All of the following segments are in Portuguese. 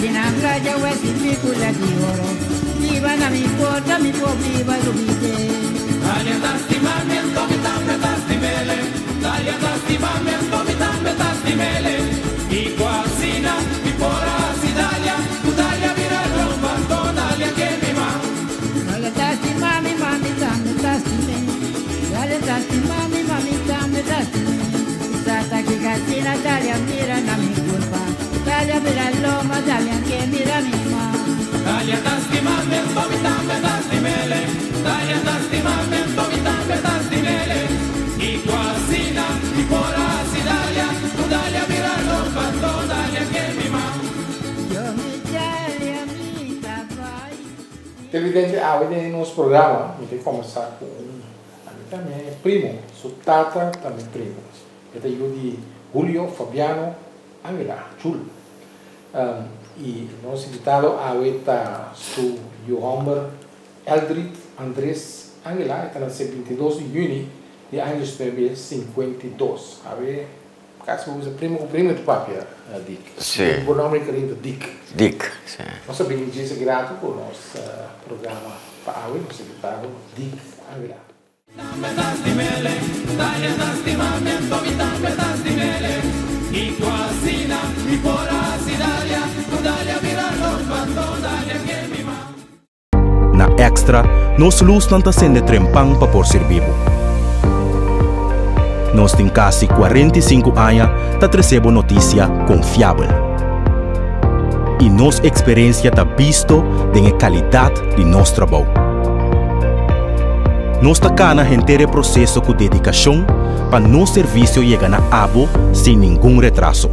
na playa wesi picula di oro. Viva na mi porta, mi può viva rubite. Dalia da stimamento, mi tambe da stimele. Dalia da stimamento, mi tambe da stimele. I quasina, mi pora si dalia. Tu dalia vira romba, to dalia che mi ma. Dalia da stimami, mami tambe da stimele. Dalia da stimami, mami tambe da stimele. Sata che cazzina, dalia mira na mi culpa. Dalia mira l'uomo, dalia che mira mi ma. Dalia da stimamento, mi tambe da stimele. Dalia da stimamento, mi tambe da stimele. I quasina, mi pora si dalia. Tu dalia vira romba, to dalia che mi ma. Io mi dalia mi vai. Evidente, nel nostro programma, mi devo cominciare con il primo, su Tata, também primo. Ito io di Julio Fabiano Angela, Jul. E nós invitado a weta su Johamber Eldrid Andrés Angela, está no 22 de junho de anos 2052. Ave, caso usa primo de papel, Dick. Sim. O nome querido Dick. Dick, sim. Nós sabemos disso grato por nosso programa para a nosso invitado Dick Angela. Tambe da stimele, dalia da stimamento, mi tambe da stimele. I quasina, mi pora si dalia. Tu dalia vira romba, to dalia che mi ma. Na Extra, nos luz não está sendo trempang para por ser vivo. Nós tem quase 45 anos tá recebo notícia confiável. E nossa experiência tá visto da qualidade de nosso trabalho. Nós tá cá na inteiro processo com dedicação para nosso serviço chegar na abo sem nenhum retraso.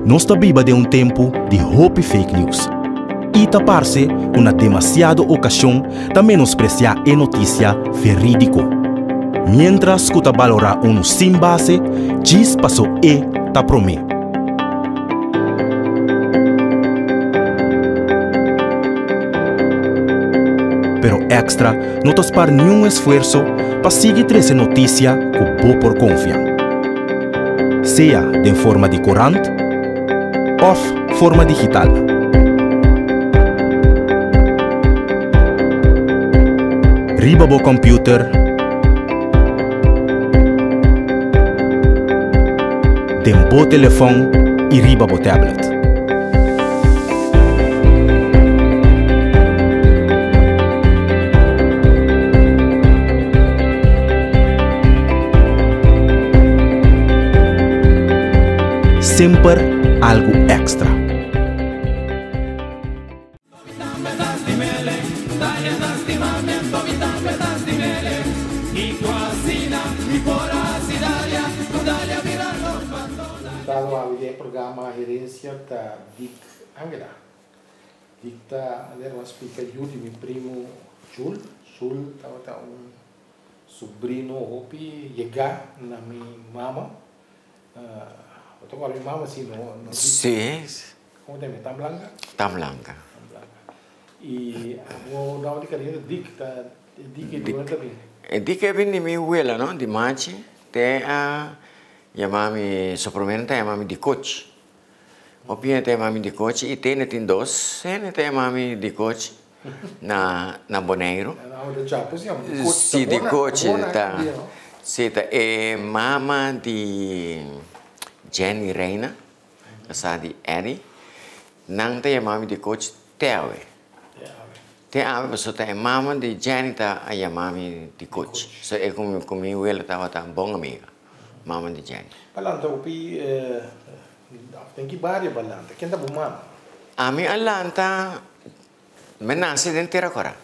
Nós tá viva de tempo de hope fake news. E tá parece uma demasiada ocasião de menospreciar a notícia verídico. Mientras que tá valorar sem base, diz passou tá promê. Pero Extra não está para nenhum esforço para seguir essa notícia com boa por confiança. Seja de forma de corante ou forma digital. Riba bo computer, de bo telefone e riba bo tablet. Sempre algo extra. Mi tambe da stimele, dalia da stimamento, mi tambe da stimele. I quasina, mi pora si dalia. Tu dalia vira romba, to dalia. Invitado a ver programa Herência da Dick Angela. Dick tá, nós explica de meu primo Jul. Jul tá sobrinho Hopi chegar na minha mama. Eu agora minha mama assim no Sim. como tem Tam Blanca? Tam Blanca. E o nome de carreira Dick tá Dick de onde também. Dick é bem de minha abuela, não? De Machi. Tem a chamami sopromenta chamami di coach. Opia tem mami di coach e tem dois, tem mami di coach na Boneiro. Sim, di coach tá. Sim, tá é mama de Jenny Reina, essa de Eddie. Não tem mami di coach Teawe. Teawe, pessoa tem mama de Jenny tá a mami di coach. So é como ela tava tá bom amiga. Mama de Jenny. Balanta upi tem que várias balanta. Quem tá bom mama? A minha Alanta me nasce dentro agora.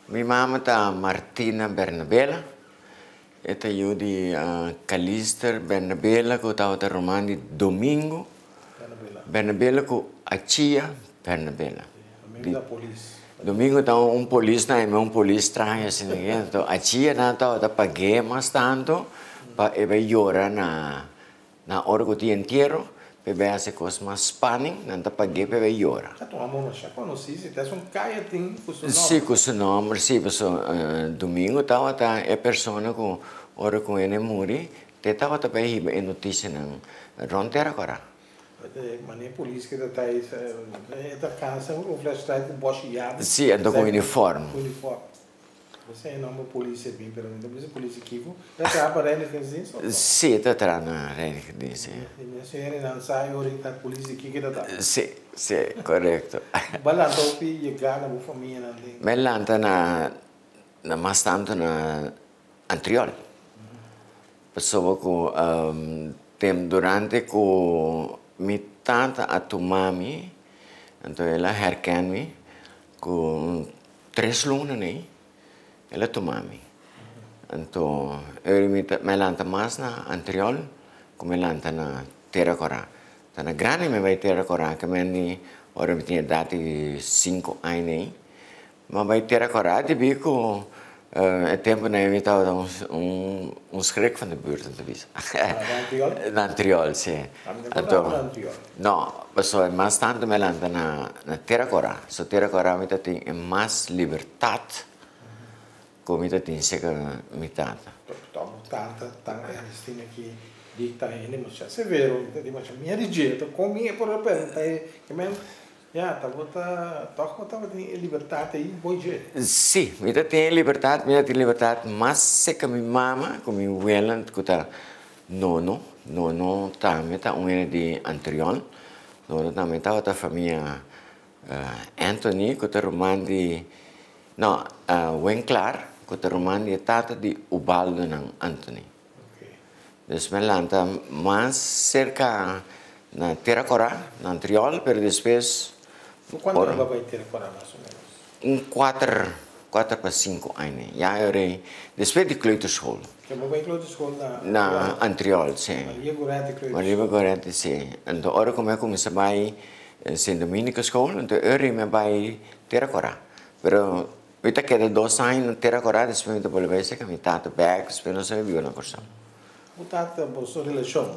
Minha mama tá Martina Bernabella. Esta eu de Calister Bernabella que estava tá romani Domingo. Bernabella com a tia Bernabella. Domingo da polícia. Domingo tá polícia na é polícia estranho assim, então a tia não tá paguei mas tanto para ela llorar na hora que tinha entierro, para fazer coisas mais spanning, não tá paguei para ela llorar. Tá tomando já conheci, se tem um caia tem com seu nome. Sim, com seu nome, sim, domingo tava tá é pessoa com hora com ele morre, te tava também a notícia não ronter agora. mas nem polícia que está aí, está cansado, o flash está com bocheado. Sim, ando com uniforme. Uniforme. Você não é polícia bem, pero não é polícia aqui, já está para ele fazer isso? Sim, está atrás na rede que diz. Minha senhora não sai, orientar a polícia aqui que está. Sim, sim, correto. Balanta o filho, gana a família, não tem. Melanta na mais tanto na anterior. Pessoa que tem durante que me tanta a tu mami, então ela herken-me com 3 lunas, né? Ela tu mami. Então, eu me lanta mais na anterior, como me lanta na terra cora. Então, na grande me vai terra cora, que me ora me tinha dado 5 anos, mas vai terra cora, de bico, é tempo na eu estava schrik van de buurt te vis. Na anterior, sim. Então, não, pessoal, mais tanto me lanta na terra cora. So terra cora me tem mais liberdade. Como eu tenho chega metade. Tomo tanta Ernestina que dita ele, mas já se vê, mas minha dieta, comia por repente, que men, já tá tem liberdade aí, bom jeito. Sim, eu tenho liberdade, mas se que minha mama, com minha abuela, que tá nono também tá de anterior, nono também tá outra família Anthony, que tá romani, não, Winkler. Que o romano é tata de Ubaldo ng Anthony. Então, melanta mais cerca na Terra Cora, na Antriol, pero depois... Quanto tempo vai Terra Cora, mais ou menos? 4 para 5 anos. Já eu depois de kleuterschool. Que vai kleuterschool na Antriol, sim. Maria Gorete, sim. Então, agora como eu comecei a Saint Dominica School, então eu me vai Terra Cora. Pero Vita che da 2 anni non era corretta, spero che voleva essere che mi tato back, spero non sapevi una cosa. O tato la vostra relazione?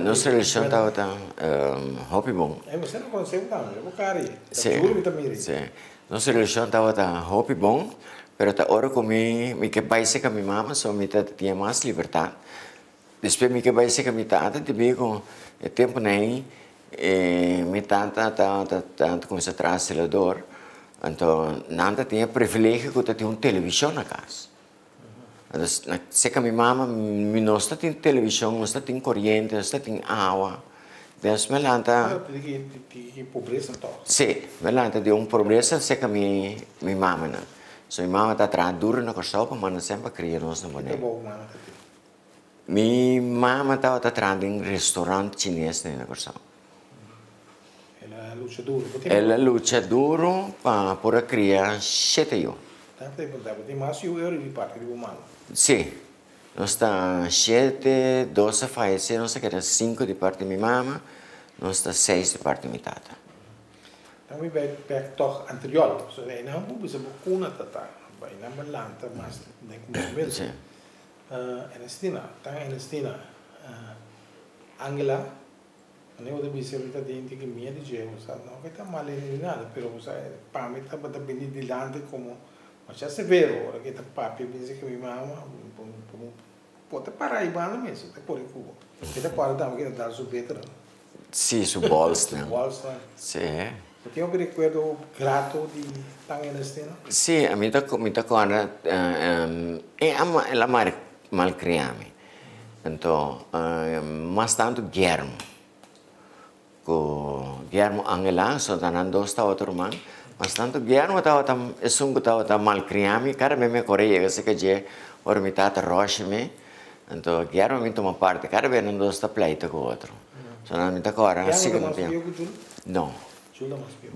Nostra relazione stava hobby bom. Ma se non conoscevo tanto, ero cari. Sì. Nostra relazione stava hobby bom, però ora come mi che paese che mi mamma, so mi tinha mais liberdade. Depois mi che paese che mi tata, ti dico, è tempo nei mi tanta come se traslador. Então, nada tinha privilégio que eu tinha televisão na casa. Então, se que minha mama não está tem televisão, não está tem corrente, não está tem água. Então, me lanta. Tem pobreza então? Sim, me lanta de pobreza, se que minha mama não. So minha mama está atrás duro na costa, mas não sempre cria nós na boneca. Minha mama estava atrás de restaurante chinês na costa. Ela luta duro para criar 7 anos. Tem mais de euro de parte do humano? Sim. Nós estamos 7, 12 faz, nós estamos 5 de parte da minha mama, nós estamos 6 de parte da minha tata. Então, we bij toch anterior, so wij nou hoe ze bekonnen tata, bij na lanta, mas nem como Sim. Ernestina, Angela. Eu devo dizer que tem que me dizer, não que está mal nem nada, mas para mim está bem dilante como, mas já se vê agora que está papi pensa que minha mama pode parar aí banda mesmo, até por isso que está para dar que dar subeta. Sim, su bolsa. Bolsa. Sim. Eu tenho um recuerdo grato de tão Ernestina. Sim, a mim tá agora ela mal criame. Então, mas tanto Guillermo. Guillermo Angela, so tanan dos tao turman, mas tanto Guillermo tao estava mal criami, cara me Coreia, que se que je ormitata roche-me, então Guillermo me toma parte, cara bem não dos pleito com o outro. So não me tá agora, assim que não tem. Não.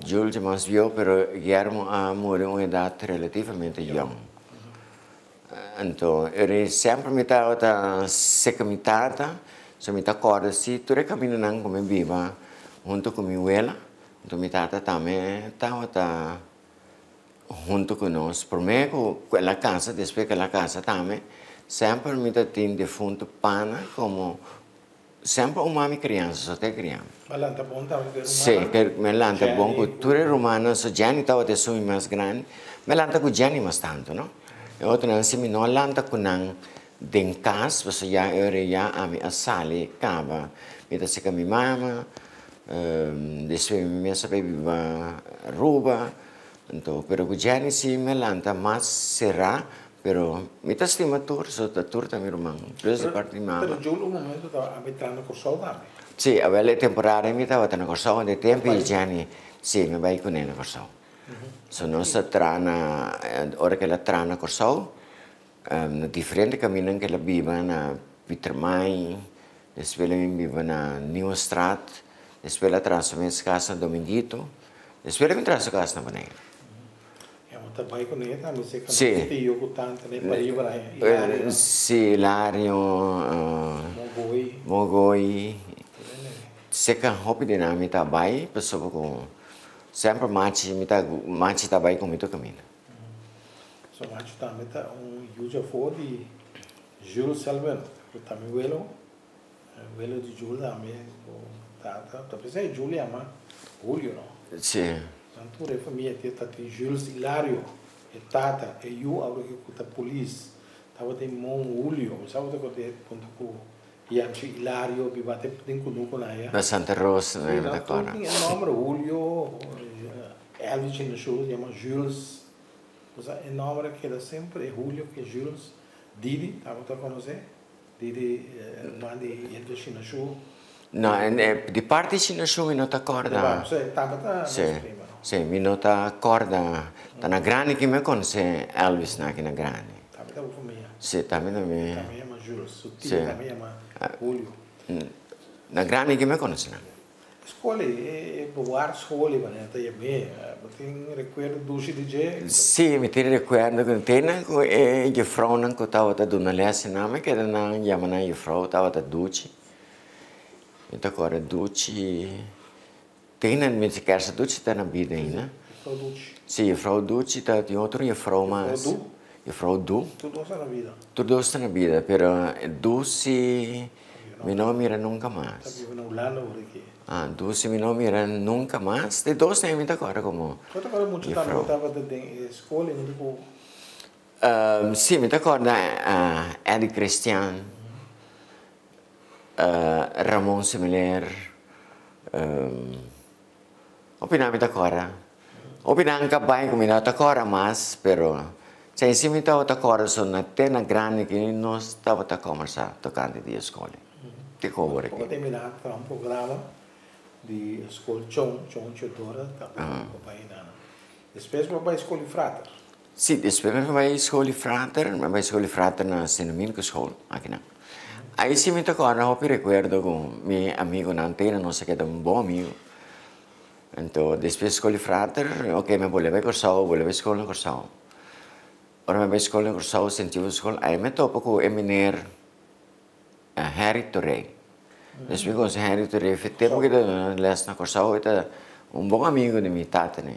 Jules mais viu, pero Guillermo morreu uma idade relativamente jovem. Então, ele sempre me tava seca mitata, so me tá agora se tu recamina não como viva junto com minha abuela, então minha tata também estava junto com nós. Por mim, com a casa, depois que a casa também, sempre me tinha defunto pana como sempre uma minha criança, só tem criança. Melanta bom também. Sim, que melanta bom, cultura romana, so Gianni estava de sumi mais grande, melanta com Gianni mais tanto, não? E outro não se me não lanta com não den casa, você já era já a minha sala, cava, me dá se com minha mama. Después me sabe viva Aruba. Então, pero o Jenny se me lanta mais será, pero me está estima tour, so ta tour também irmão. Presa parte de mama. Pero Giulio, no momento, estava abitando com o também. Sì, a quelle temporare mi stava tendo corso dei tempi e Jenny, sì, mi vai con il corso. Sono stata trana, ora che la trana corso, differenti cammini che la viva na Peter Mai, después mi viva na New Strat, después la trasferisco a casa Dominguito, después mi trasferisco a casa Bonaire. Vai con ella, mi sa che Sì. io con tanto ne pareva Ilario. Sì, Ilario, Mogoi. Seca hobby de na mita bai, pessoa com sempre machi tá bai com muito caminho. So machi também tá user for de Jules Salvano, que também velo de Jules também, tá pensei Julia mas Julio não. Sim. Tanto a família tem Jules Hilario, e Tata, e eu agora que tá polícia, tava tem Mon Julio, sabe o que é ponto com e anche Hilario vi bate in conosco là. Da Santa Rosa, né, da Cora. Il nome Julio, Elvis in the show, si chiama Jules. Cosa il nome che da sempre è Julio che è Jules. Didi, avete conosciuto? Didi mandi Elvis in the show. No, di parte ci nasciamo in nota corda. Sì, mi nota corda. Da una grande che mi conosce Elvis na che na grande. Tabata u famiglia. Sì, también mi. También ma Jules, sottile también ma Julio. Na grande che mi conosce. Scuole, boar scuole, ma ne tai me, tem ricordo duci di je. Sì, mi ti ricordo che tena e je frau nan ko tava ta duna lesse name che na chiamano je frau tava ta duci. E ta cora duci. Tena mi si kersa duci ta na vida ainda. Frau Duci. Sì, frau duci ta di outro je frau mas. Je frau du. Tutto sta na vida. Tutto sta na vida, pero duci mi nome era nunca mais. Sabe na Holanda ou aqui. Ah, duci mi nome era nunca mais. De dois nem me ta cora como. Quanto agora muito tempo tava de escola e tipo Sì, mi ricordo Eddie Christian, Ramon Similer, opinami d'accordo. Opinami che bai come da d'accordo, mas però se si mi stavo d'accordo sono tena grande che non stavo d'accordo sa toccando di scuola. Che cuore Ho terminato un programma di scuola Ciodora, papà e nana. E spesso papà è scuola frater. Sì, después me vai a scuola frater, me vai a scuola frater na Senominco School, aqui não. Aí sim me tocou, eu recuerdo com meu amigo na antena, não sei que era um bom amigo. Então, depois scuola frater, ok, me voleva Corsau, voleva scuola Corsau. Ora me vai a scuola Corsau, sentivo scuola, aí me topo com o menino Harry Torrey. Depois com Harry Torrey, foi tempo que eu les na Corsau, era um bom amigo de minha tata, né?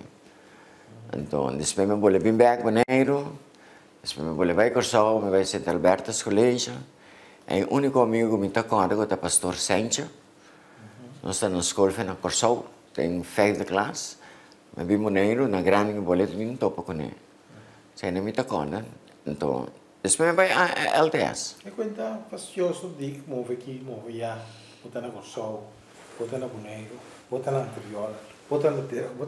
Então, depois me voleva vir back Bonaire, depois me voleva a Corsau, me vai a Santa Alberta's College. E o único amigo que me tocou é o pastor Sencha. Nós estamos na escola na Corsau, tem 5ª classe. Me vi Bonaire, na grande boleto, me topo com ele. Se não me tocou, né? Então, depois me vai a LTS. E conta fastidioso di muove aqui, muove lá, bota na Corsau, bota na Bonaire, bota na Anteriola. Bota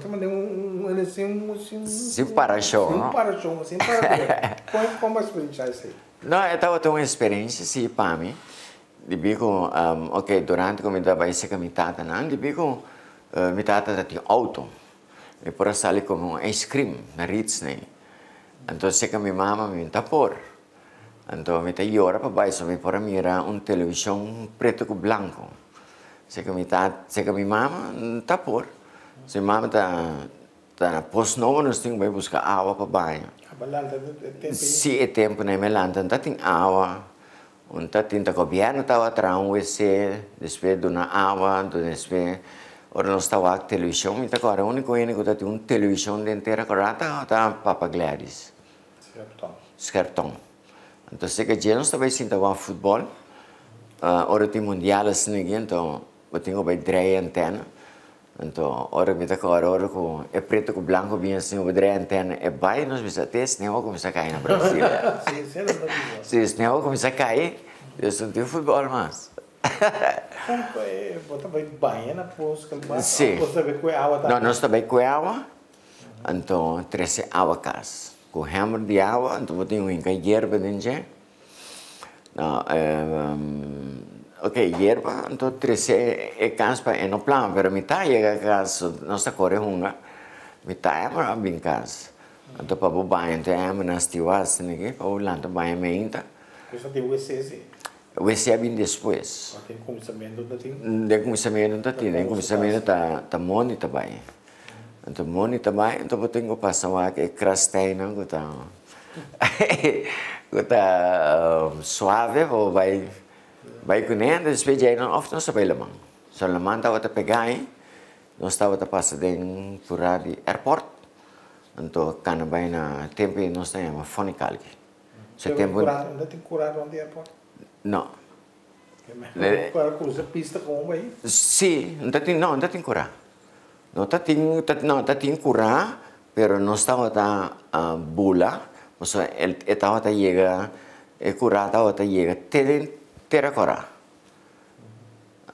mandar assim. Sim, para show. Sim, para show, sim, para. Como a experiência isso aí? Não, eu estava tendo uma experiência, sim, para mim. De bico, ok, durante que eu estava aí, com a minha tata, de bico, minha tata tinha auto. E por isso ali como ice cream, na Ritz, né? Então, se que minha mama me tapor. Então, me tá llora para baixo, me por mira televisão preto com branco. Se que minha mama tapor. Se mama tá na posto novo, nós temos que buscar água para banho. Se é tempo na melanta, não tem água, não tem governo estava atrás um WC, depois do na água, depois ora nós estava com televisão, então agora o único que tem uma televisão inteira agora tá Papa Gladys. Scartão. Então se que dia nós estava sentindo futebol, ora tem mundial assim, então eu tenho que ver antena. Então, ora me toca ora com é preto com branco bem assim, o dré antena é vai nós bisa teste, nem vou começar a cair na Brasil. Sim, sim, nem vou começar a cair. Eu senti futebol mas. Bota vai banha na posca, Sim. você vê com água Não, nós também com água, então 13 água casa. Com hammer de água, então eu tenho uma hierba dentro. Não, ok, hierba, então 13 é casa para no plano, mas metade é casa, nós corre uma, metade é para bem casa. Então para o banho, então é nas tiwas, né? Para o lanto banho meinta. Isso tem o ECC. O ECC é bem depois. Tem começamento da tem. De começamento não tem, de começamento tá moni também. Então moni também, então eu tenho que passar lá que crastei não, que tá suave ou vai com ele, depois já não oft não sabe lá, mano. Só lá manda outra pegar aí, nós estava a passar de por de airport, então cana bem na tempo nós temos fonical aqui. Setembro. Ainda tem curar onde airport? Não. Para cruzar pista como aí? Sim, não tem curar. Não tem curar, pero não estava a bula, mas ele estava a chegar, curar estava a chegar, ter curar.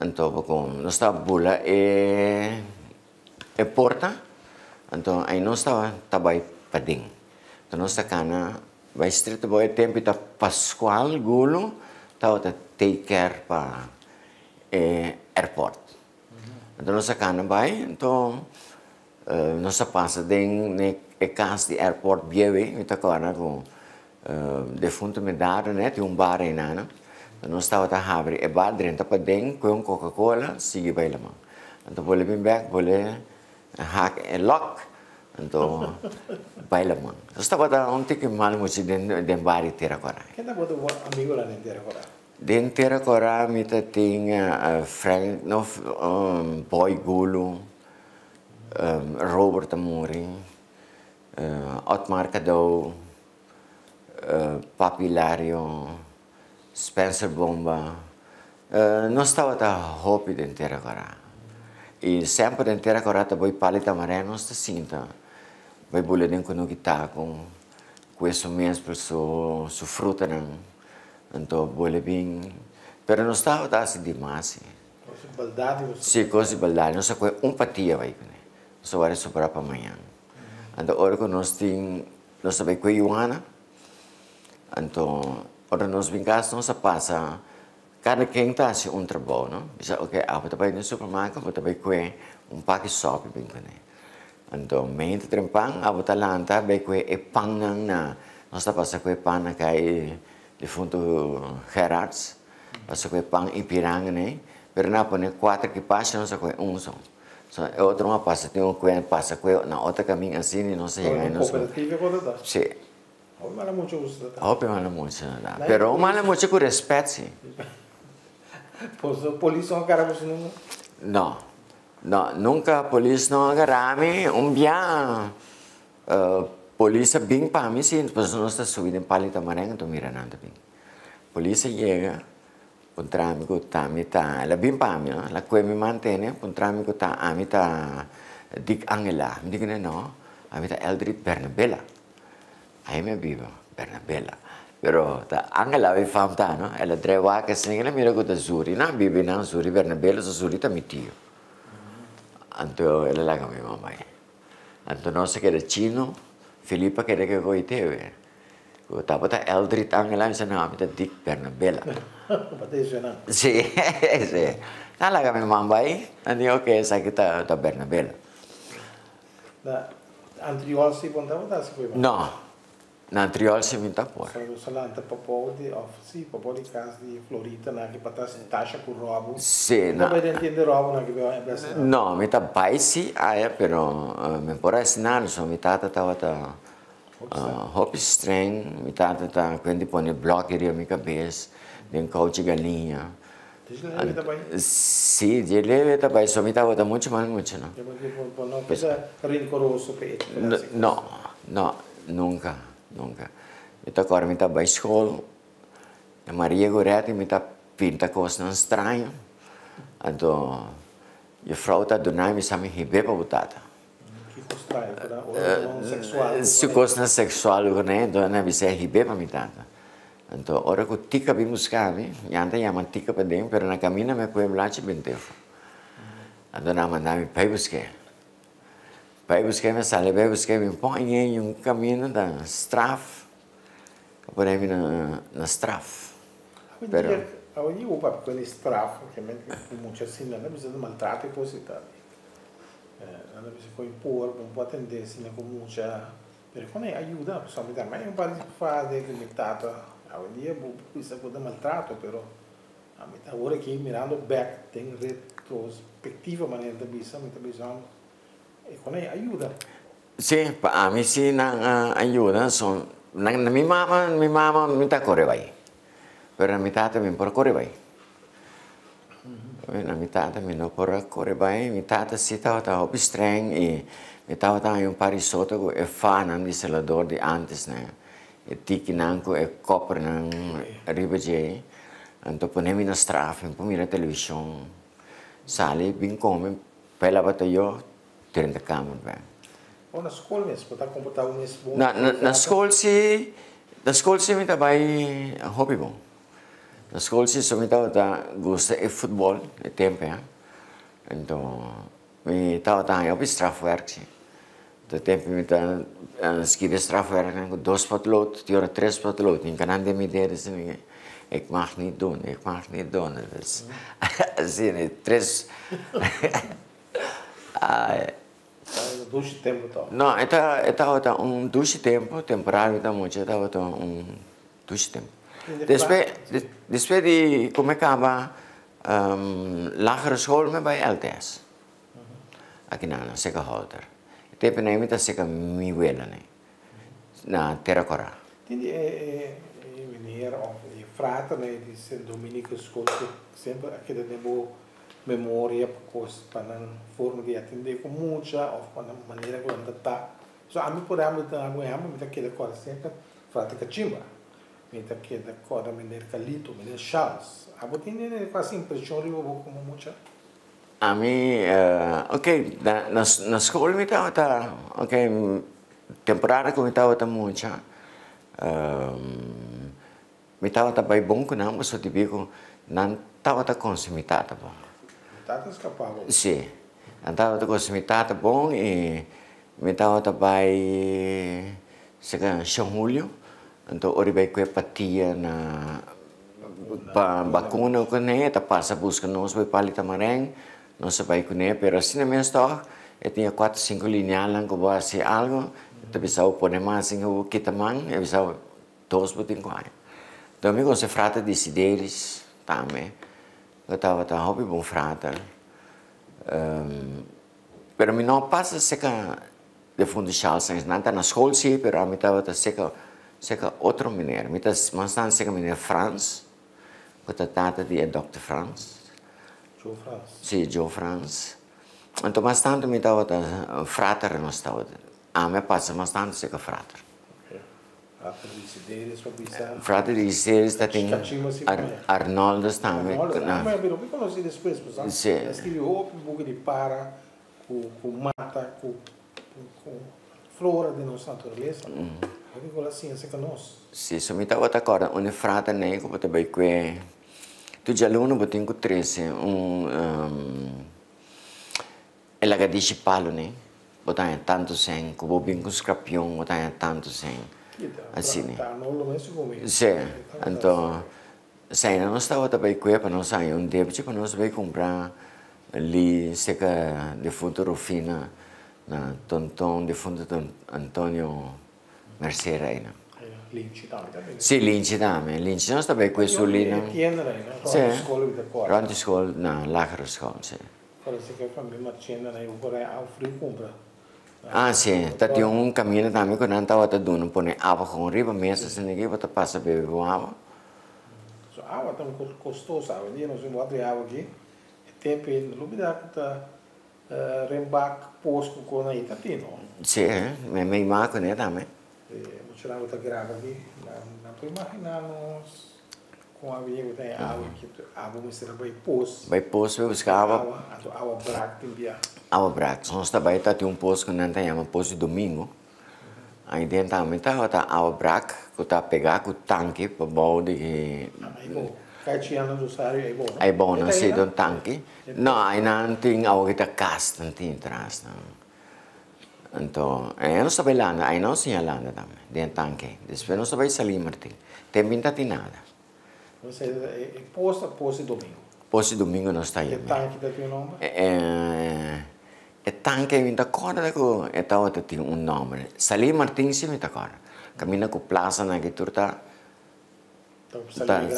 Então, como não estava bula é porta, então aí não estava também para dentro. Então nossa cana vai estreito boa tempo da Pascual Gulo, estava a take care para airport. Então nossa cana vai, então nossa passa dentro casa de airport biewe, então agora com defunto me dado, né, tem bar aí nana. Nós estava a abrir bar dentro para dentro com Coca-Cola, sigue vai lá. Então boleh bring back, boleh hack lock. Então vai lá mano. Nós estava a ontem que mal muito dentro bar inteiro agora. Quem tá botando amigo lá dentro agora? Dentro agora me tinha Frank, no Boy Gulo, Robert Amori, Otmar Cadou, Papilario, Spencer Bomba. Nós estava a hobby dentro agora. E sempre dentro agora também palita maré nós está sinta. Vai boleh dentro com o que tá com isso mesmo su fruta não. Então boleh bem. Pero nós estava assim demais. Coisa baldade. Sim, coisa baldade. Nós só patia vai com ele. Só vai sobrar para amanhã. Então hora que nós tem nós vai com Joana. Então hora nós vem casa nós passa cada quem está assim trabalho, não? Bisa ok, apa também no supermercado, apa também com pack shop bem com ele. Então mente trempang, apa talanta bem com pang na nós passa com pang na cai de fundo Gerards, passa com pang Ipiranga né? Pero na põe 4 que passa nós com só. So outro uma passa tem passa com na outra caminho assim e nós chega aí nós. Cooperativa quando Sim. Hoy mala mucho uso. Hoy mala mucho, pero mala mucho con respeto, sí. Pues polícia não agarra você não? Não, nunca a polícia não agarrame. Dia polícia bem para mim, sim, pois nós está subindo em palita marenga, tô mirando bem. Polícia chega, contrami com tá, ela bem para mim, ela que me mantém, contrami com tá, a mim tá Dick Angela, me diga não, a mim tá Eldrit Bernabella. Aí me vivo, Bernabella. Pero ta Angela vi famta, no? Ela dreva che se ela mira com Zuri, na bibi na Zuri, Bernabella, Zuri tá mitio. Anto ela lá com minha mamãe. Anto nossa que era chino, Filipa que era que coiteve. O tava ta Eldrit Angela, me sana amita Dick Bernabella. Pateixo não. Sì, sì. Na lá com minha mamãe, andi ok, essa aqui tá Bernabella. Da anterior se contava da se foi. No. Na Triol se minta por. Só lá anta papo de office, papo de casa de Florita na que patas taxa com roubo. Sì, Não vai entender roubo na que vai pensar. No, mi ta baisi aia, pero me por assinar, so mi tata tava ta hop string, mi tata ta quindi pone blocchi mi cabeça, den coach galinha. Leve também. Sì, di leve também, so mi tava ta muito mal muito, no. Tipo, não precisa rincoroso peito. No, nunca. Mi ta agora mi ta vai school. A Maria Goretti mi ta pinta coisas estranho. Então, a frau ta donai mi sa mi hibe pa butata. Que estranho, ou sexual. Se coisa sexual, né? Então, na bisa hibe pa mi tata. Então, ora que tica bem buscavi, yanta yaman tica para dentro, pero na caminha me põe blache bem tempo. Então, na mandami pai busquei. Pai busquei me sale, pai busquei me põe em um caminho da straf, por aí na straf. Pero hoje o papo com straf, que muitas assim não precisa de maltrato e coisa e tal. Não precisa impor, não pode atender assim com muita, pero quando ajuda, a pessoa me dá, mas não pode fazer limitado. Hoje dia precisa de maltrato, pero a mim agora aqui mirando back tem retrospectiva maneira de visão, muita visão. E quando ajuda. Sim, a mim sim ajuda, são na minha mama me tá corre vai. Pero na mitad também por corre vai. Na mitad também não por corre vai, mitad se tá obstreng e mitad tá um parisoto é fã de selador de antes, né? E tiki nanco é copper nang ribaje. Então ponemos na straf, pomira televisão, sale bem come, pela batalha 30 câmera vai. Ou na escola mesmo, pode comportar o mesmo. Na escola se me tá vai hobby bom. Na escola se me tá gosta de futebol, de tempo, hein? Então me tá eu fiz strafwerk. De tempo me tá escrever strafwerk, com 2 potlood, die 3 potlood. In kan de me der is ik mag niet doen, ik mag niet doen. Dus assim, 3 Duas tempo tal. Não, estava duas tempo, temporário, está muito, estava duas tempo. Depois de como acaba lagere school me bij LTS. Aqui na Seca Holter. Tempo nem me tá seca mi wela né. Na Terracora. Entendi, meneer of frata né de Sint Dominique School sempre aquele tempo memória para não forma de atender com muita ou para maneira que anda tá. Só a mim por amo da água amo me daquele cor sempre frata cachimba. Me daquele cor da maneira Calito, maneira Charles. A botinha né quase impressão de como muita. A mim, ok, na escola me estava, ok, temporada que me estava muito, me estava bem bom que não, mas só te digo, não estava consumir tata bom. Tata escapava. Sim, não estava consumir tata bom e me estava bem, chega São Julio, então ori bem com a patia na vacuna que nem, tá passa busca nós vai palita mareng. Não sei como é, mas assim mesmo está. Eu tinha 4, 5 linhas lá que eu vou fazer algo, eu precisava pôr mais em o que tamanho, eu precisava 2 botinhos. Então, eu gosto de frata de cidades também. Eu estava hobby bom frata. Mas eu não passa seca de fundo de Charles, não está na escola sim, mas eu estava seca outra maneira. Eu estava seca maneira Franz, que trata de Dr. Franz. Joe France. Sì, Joe France. Então, bastante mi dava frater non stava. A me passa bastante se che frater. Frater di Sideris, Fabrizio. Frater di Sideris, tem Arnoldo sta. Arnoldo, ma io vi conosci depois, Sì. Scrivi hopi, buchi di para, con mata, con flora di nostra naturalezza. Perché con la scienza che nos. Sì, so mi dava d'accordo, un frater nego, potrebbe qui. Tu già l'uno botin con 13, e la gadici palone, botan tanto sen, con bobin con scrapion, botan tanto sen. Assim, non lo messo come. Sì, então, sai, non stavo da bei qui, per non sai, un debito per non vai comprare lì, seca di fondo Rufina, na Tonton, di fondo Antonio Mercereina. L'incidente. Sì, l'incidente non sta bene questo lì. Sì. Rond school, na lagere school, sì. Parece che fa mia cena, io vorrei offrire compra. Ah, sì, tati un cammino da me che non stava da due, pone acqua con riba messa, se ne che passa bere con acqua. So, acqua è costosa, quindi non si può avere acqua qui. E tempi, lo vedo che rembac posto con i tatino. Sì, mi immagino ne da me. C'era una grava lì, non puoi immaginare come avevo te acqua che avevo messo bei posto. Bei posto buscava acqua brac in via. Acqua brac, sono sta bei tati un posto che non chiama posto domingo. Aí dentro também tá ao brac, que tá pegar com o tanque para bom de Aí bom. Caixiana do Sário é bom. aí bom não sei do tanque. Não, aí não tem algo que casta não tem atrás não. Então, aí não sabe lá, aí não se lá também dentro tanque. Depois não sabe sair Martim. Tem pinta de nada. Você é posto domingo. Posto domingo não está aí. É tanque da teu nome? É tanque me dá corda com é tal tem um nome. Salir Martim se me dá corda. Caminha com plaza na que turta.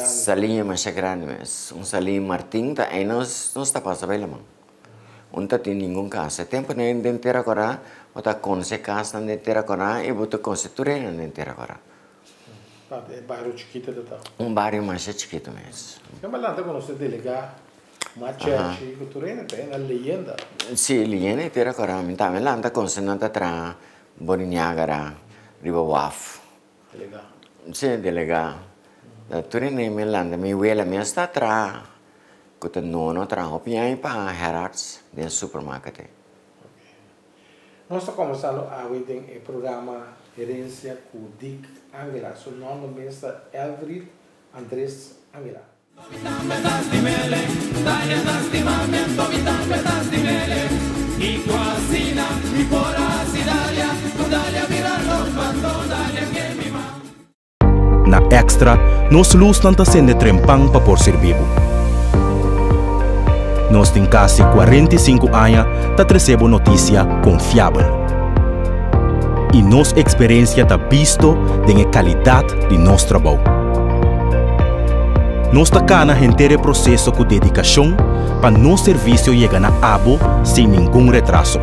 Salinha mais grande mesmo. Um Salim Martim tá aí não está passando bem mão. Não tem nenhum caso. Tempo nem inteira agora, bota conse casa nem inteira agora e bota conse turena nem inteira agora. É bairro chiquito da tal. Um bairro mais chiquito mesmo. Mas lá quando você delegar uma church que turena tem na leyenda. Sim, leyenda inteira agora. Então lá anda conse não tá tra Boriniagara, Ribawaf. Delegar. Sim, delegar. Turena me landa me wela me está tra que nono tra opinião para Harrods do supermercado. Nós estamos começando a ver o programa Herência com Dick Angela. Seu nome mesmo é Eldrid Andrés Angela. Na Extra, nós luz não está sendo trempang para por ser vivo. Nós temos quase 45 anos para receber notícia confiável. E nossa experiência está visto da qualidade de nosso trabalho. Nós estamos na inteiro processo com dedicação para nosso serviço chegar na abo sem nenhum retraso.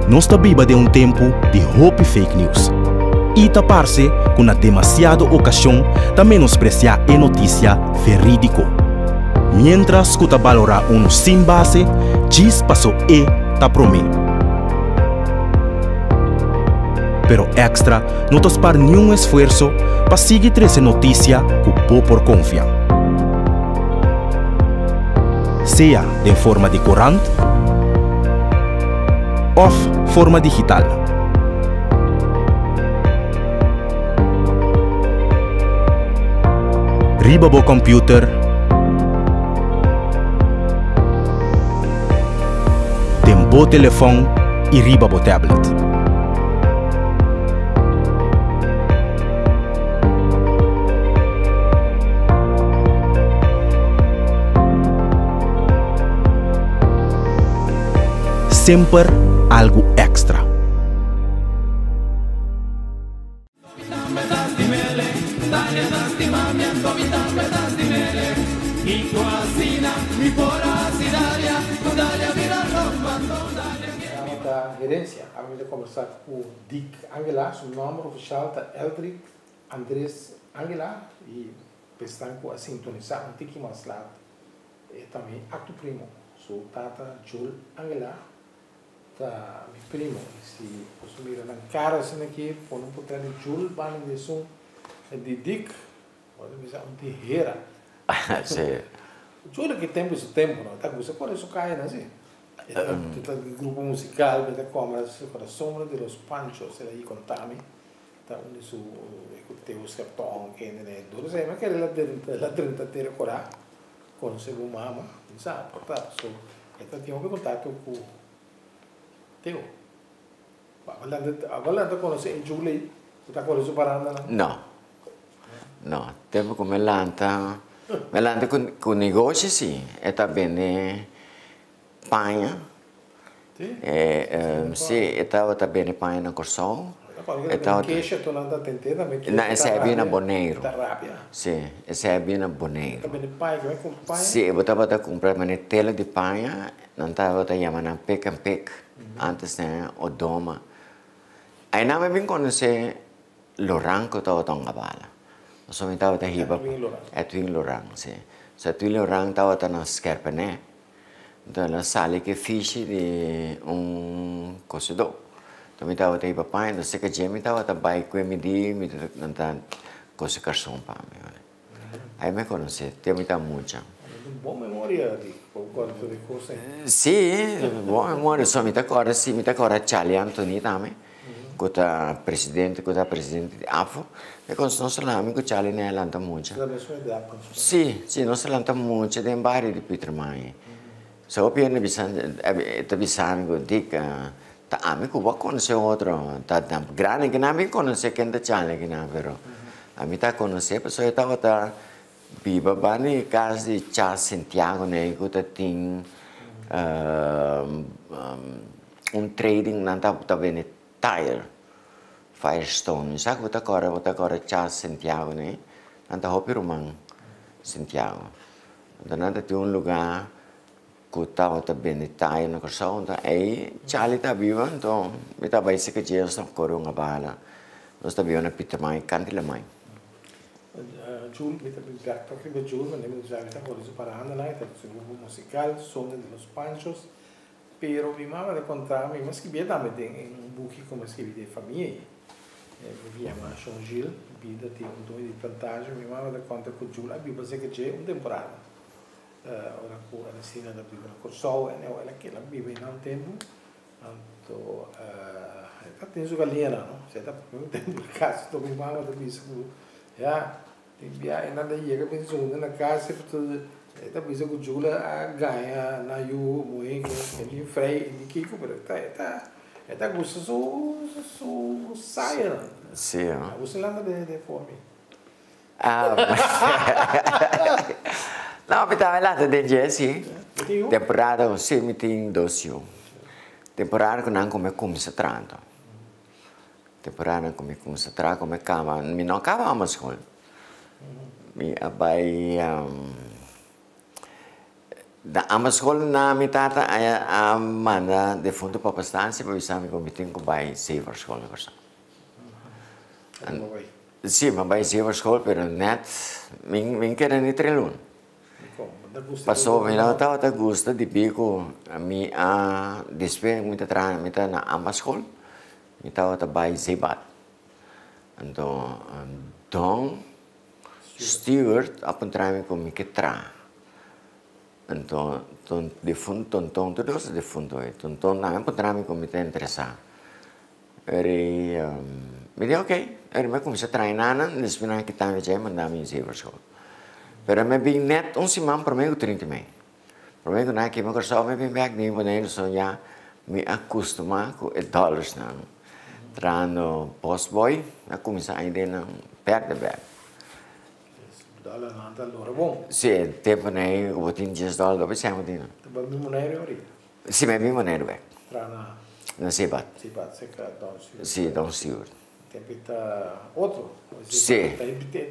Nós estamos vivendo tempo de hope fake news. E taparse com a demasiada ocasião de menospreciar a notícia verídico. Mientras que valorar sem base, diz passou ta promê. Pero Extra não está para nenhum esforço para seguir essa notícia com por confiar. Seja de forma de corante ou forma digital. Riba bo computer, tem bo telefone e riba bo tablet. Sempre algo extra. Herência, a gente vai conversar com Dick Angela, seu nome oficial é Eldrid Andrés Angela e estão a sintonizar um pouquinho mais lá. E também acto primo, sou tata Jul Angela, tá meu primo. Se você mira na cara assim aqui, quando um pouquinho de Jul, vai no som de Dick, pode me dizer um terreira. Sim. Jul que tem esse tempo, não? Tá com você quando isso cai, não assim? Um grupo musical que como a sombra de los Panchos aí com Tami tá onde su escutei o sertão que né duro sei mas que ela dentro ter cora com o seu mama sabe portanto so então tinha um contato com teu falando com você em Julie tá com isso parando não tempo como melanta com negócio sim é também Panha, se estava também Panha na Corsol, estava queixa tu não está tentando, esse é bem aboneiro, sim, esse é bem aboneiro. Também Panha, como é com Panha? Sim, eu estava a comprar uma tela de Panha, não estava a chamar pec and pec, antes né o doma. Aí não me bem conhecer Loran que estava tão bala, eu só me estava a riba, é Twin Loran, sim, se Twin Loran estava na Scarpene. Dalla sala che fece di cosidò. Também estava até papai, não sei que dia me estava também com me não tá coisa carção para mim. Aí me conhece, tem muita muita. Buona memoria di qualcosa di cose. Sì, buona memoria, so, mi ricordo Charlie Anthony também, che presidente di AFO, e con nostro amico Charlie ne lanta molto. Da sua età. Sì, non si lanta molto, den vari di Peter Mai. So, pieno bisogna dire ta amico va conosce altro, ta grande che non conosce che da Charlie che non però. A metà conosce, poi so ta Biba bani kasi Charles Santiago ne kuta ting un trading nanta puta bene tire Firestone sa kuta kora Charles Santiago ne nanta hopi rumang Santiago nanta ti un lugar kuta puta bene tire na korsa nanta Charlie ta biba to meta baise ke je sta korunga bala no sta biba na Peter Mai kanti la mai Jules, prima Jules, andiamo già a fuori separando, è stato un gruppo musicale, Sonne de los Panchos, però mi mamma da contarmi, ma scrivia da me in un buchi come scrivi di famiglie, viviamo a Jean Gilles, vita di un due di plantaggio, mi mamma da conta con Jules, abbiamo pensato che c'è un temporale, ora con la sera da prima con Sol, e ora che la vive in un tempo, tanto, è penso galera, no? Se da un tempo il caso, dove mi mamma da bisogno, ja, e nada chega pensando na casa porque tá pensando que Jula a ganha na yu muito ele frei ele que como tá gostoso so saia sim você lembra de fome não pitava lá de Jesse temporada sim meeting dosio temporada que não começa trando temporada começa trando come cama mi não cava mas com mi abai da amascol na mitata a manda de fundo para bastante para visar mi committee com bai saver school cosa sì ma bai saver school per net min che ne trelun passò mi la ta gusta di pico mi a dispe mi ta na amascol mi ta bai zebat então don Stewart apun trami com mi que tra então de fundo tonton tudo de fundo tonton na apun trami com mi te interessa eri mi dice ok eri me come se trainana nespina que tá me já mandami saver school pero me bem net um simam para mim o 30 mei para mim na que me corso me bem back nem boneiro so já me acostuma com dollars não trano postboy a começar ainda não perde back dollar nanta allora bom sì tempo nei o $10 dove siamo di no ma mi monero ora sì ma mi monero back trana non si bat secca don sì don Stewart tempita otro sì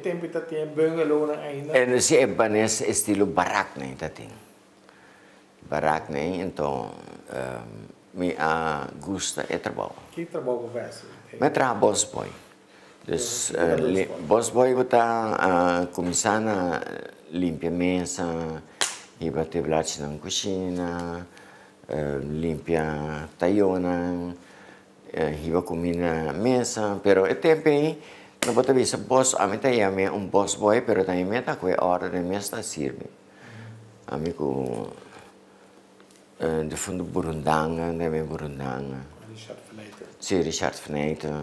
tempita tiene bungalow ainda e si è banes estilo barak nei tating barak nei então mi a gusta e trabalho que trabalho faz me trabalho boy dus boss boy está começando a limpar mesa e bater blach na cozinha limpar taiona e vai comer na mesa pero é tempo não pode ver se boss a mim é boss boy pero também me tá com a hora de mesa serve amigo de fundo Burundanga também Burundanga Richard Fneiter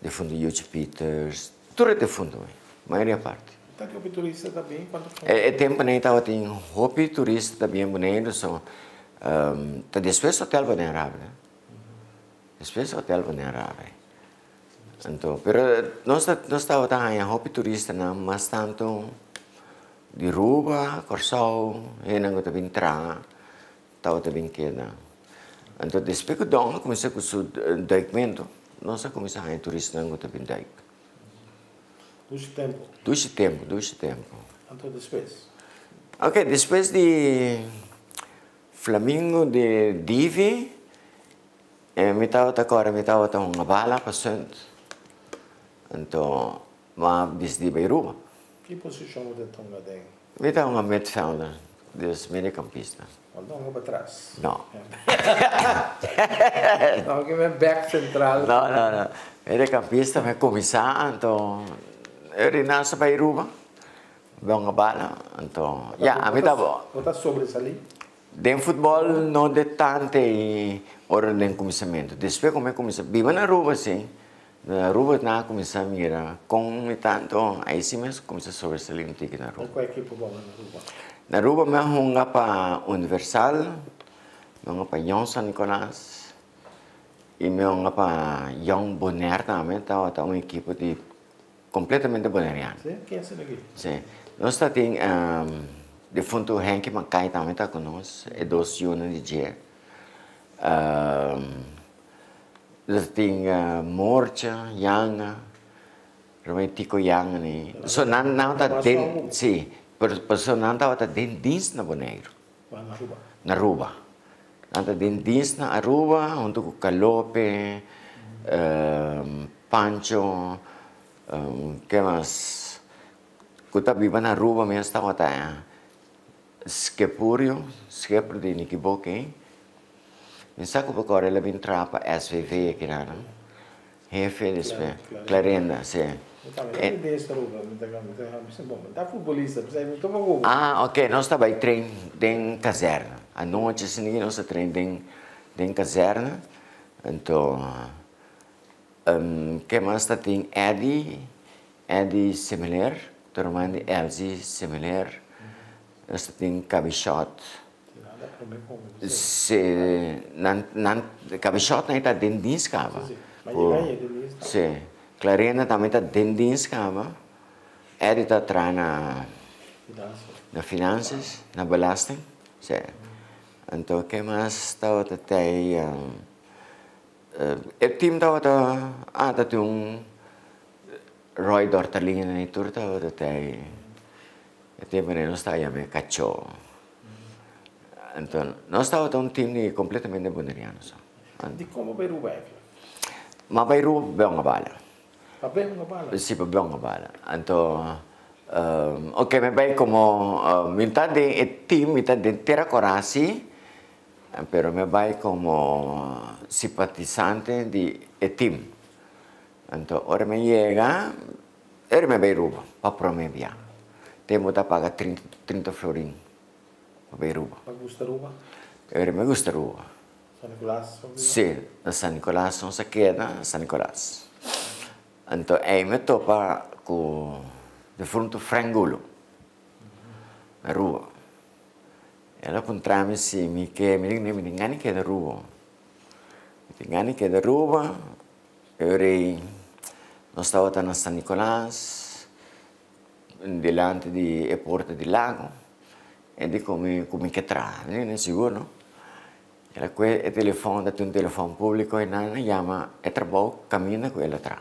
de fundo Yuji Peters, tudo de fundo, a maioria parte. Tá que o turista também quanto é tempo nem tava tem hobby turista também bonito só tá depois hotel vulnerável depois hotel vulnerável então pero nós estava tá em hobby turista não mas tanto de Ruba Corsol e não tá bem tra tava tá bem queda então depois que dong comecei com o documento nós começamos a turista não está bem daí. Dois tempo. Então depois. Ok, depois de Flamingo de Divi, me estava uma bala passando. Então, mas de Beiruba. Que posição você tonga daí? Me estava uma midfielder, dos meio-campista. Não para trás. Não. Não, que é back central. Não. Meio-campista me começar, então eu nasci Beiruba. Bem bala, então, a mim tá bom. Você sobresalir? Den futebol não de tanto hora de começamento. Depois como começa, viva na rua sim. Na rua na começa a mirar com tanto aí sim mesmo começa a sobresalir um tique na rua. Qual equipe bom na rua? Na rua mesmo um para Universal, um para Young San Nicolás e um para Young Bonaire também tá uma equipe de completamente boneriana. Sim, quem é essa daqui? Sim, nós tem de fundo Henk Mackay também está conosco, é 2 anos de dia. Nós tem Morcha, Yang, Rometico Yang ni. So não tá dentro, sim, pessoa não tá dentro na Bonaire. Na rua. Na rua. Não tá dentro na rua, onde o Calope, Pancho, que mais? Kuta viva na rua mesmo estava tá Skepurio de Nikiboke. Mi sa ko agora ela vem trapa SVV aqui não. Jefe despe. Clarenda, sim. Também dessa rua, tá futebolista, precisa muito bom. Ah, ok, nós estava aí treino em caserna. À noite assim nós treino em caserna. Então, que mais está tem Eddie similar, tornando Elsie similar. Nós tem Cabishot. Se Cabishot não está dentro de escava. Sim. Clarena também está dentro de escava. Eddie está atrás na finanças, na belasting. Sim. Então, que mais está aí? O time está tem Roy Dortalina e tudo está aí. O tempo não está aí a me cachorro. Então, nós estávamos um time completamente boneriano. De como Beru vai? Mas Beru bem uma bala. Bem uma bala? Sim, bem uma bala. Então, ok, me vai como metade de time, metade de terra coragem, pero me vai como simpatizante de time. Então, ora me chega, me vai ruba para prometer. Temos que pagar 30 florin. Para ruba. Gusta ruba? Me gusta ruba. San Nicolás? Sim, na San Nicolás, não se queda San Nicolás. Então, aí me topa com de frente ao frangulo. Na rua. Ela encontra-me assim, me engane que é da rua. Me engane que é da rua. Nós estávamos na San Nicolás, delante da porta do lago. E di come che tra, non è sicuro? Era quel telefono, da un telefono pubblico e non chiama e tra poco cammina quella tra.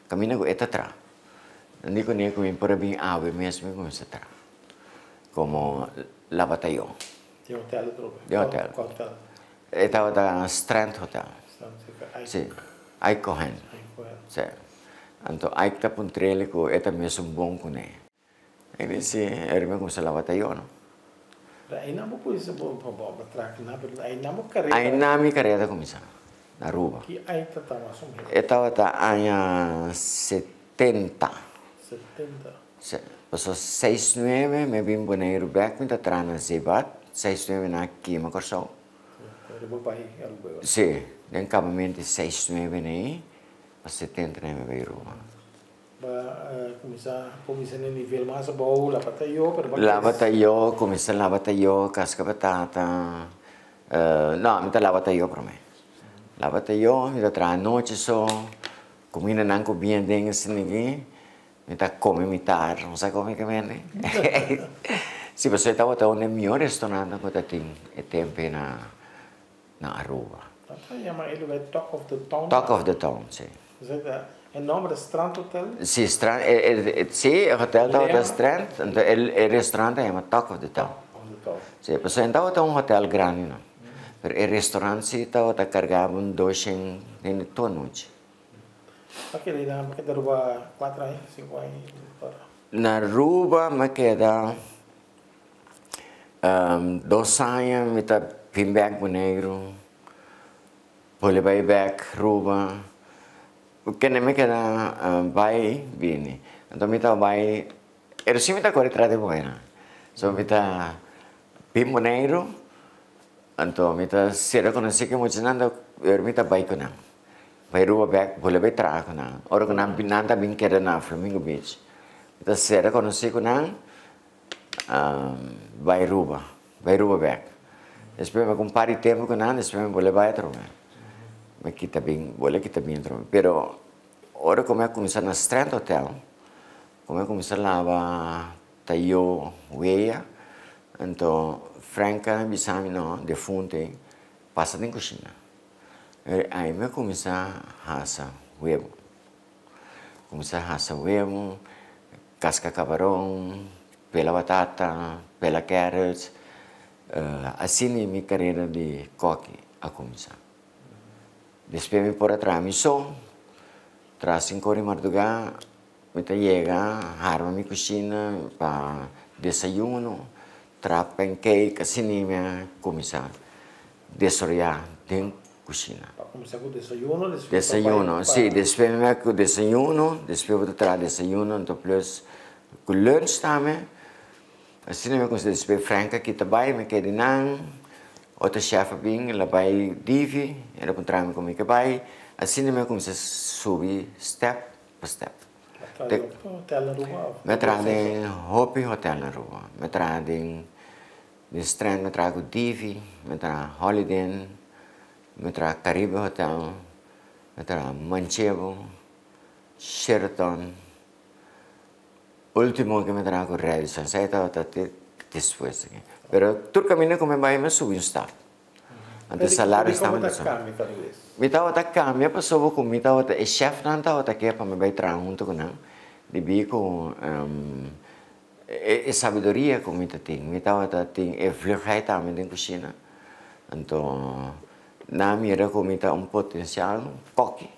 Cammina quella tra. Non dico neanche come per ben ave mesmo come si tra. Come la battaglia. Di hotel dove? Di hotel. Hotel. E stava da Strand Hotel. Sì. Aiko Hen. Sì. Anto Aik ta puntrele ko eta mesmo bom com ne. E disse, era come se la battaglia, no? Aí não vou isso bom para trás, aí não vou carreira. Aí não me carreira começa na rua. Que aí tá mais ou menos. Estava año 70. 70. Sí. Passou 69, me vim Bonaire back, me tá na Zebat, 69 na Kima Corsol. Depois vai Aruba. Sim, em acabamento 69 aí, a 70 me veio rua. Começar no nível mais bom, la batalhou, la batalhou, começar la batalhou, casca batata. Não, me tá la batalhou para mim. La batalhou, me tá tra noite só, comida não com bem dentro assim ninguém, me tá come mitar, não sei como é que vende. Se você estava tão no melhor restaurante que tá tem, é tempo na Aruba. Chama ele vai Talk of the Town. Talk of the Town, sim. É nome do Strand Hotel? Sim, o hotel estava no Strand, então o restaurante é Talk of the Town. Sim, porque então estava um hotel grande, não? Mas o restaurante sim estava carregado um doce em toda noite. Aquele na queda Aruba 4 anos, 5 anos? Na Aruba me queda 2 anos, me está vim back Bonaire, pole vai back Aruba. Porque não me queda vai bem. Então me tá vai Era sim mita corre trade buena. So mita pimoneiro, anto mita sera conheci que muito nanda mita baik kena. Vai rua back boleh baik tra kena. Orang kena binanta bin kera na Flamingo Beach. Mita sera conheci kena vai rua back. Depois me compari tempo kena, depois me boleh baik terus. Me kita bin terus. Pero ora come começar na Strand Hotel, come começar lá tayo weia, então Franca bisami no de fonte passa em cozinha. Aí me começar a assar huevo, casca camarão, pela batata, pela carrots, assim é minha carreira de coque a começar. Depois me por atrás me sou, tras 5 horas de madrugada, me chega, arma minha cozinha para desayuno, tra pancake, assim me começar a desoriar dentro da cozinha. Para começar com o desayuno? Desayuno, sim, depois me com desayuno, depois vou tra desayuno, então plus com lunch também, assim me começar depois Franca que também me quer dinang, outro chefe bem, ela vai divi, ela para tra me comer que vai, assim me começar a subir step by step. Hotel na rua? Me trazem Hopi Hotel na rua, me trazem de Strand, me trago Divi, me trago Holiday Inn, me trago Caribe Hotel, me trago Manchevo, Sheraton, último que me trago Radisson, sei até depois. Pero todo caminho como vai me subir um step. Antes salário está muito bom. Me estava a cambia, passou com me estava a chefe não estava a querer para me vai trazer junto com não. De bico sabedoria como me estava a ter vlugheid também dentro da cozinha. Então na minha como está potencial coque.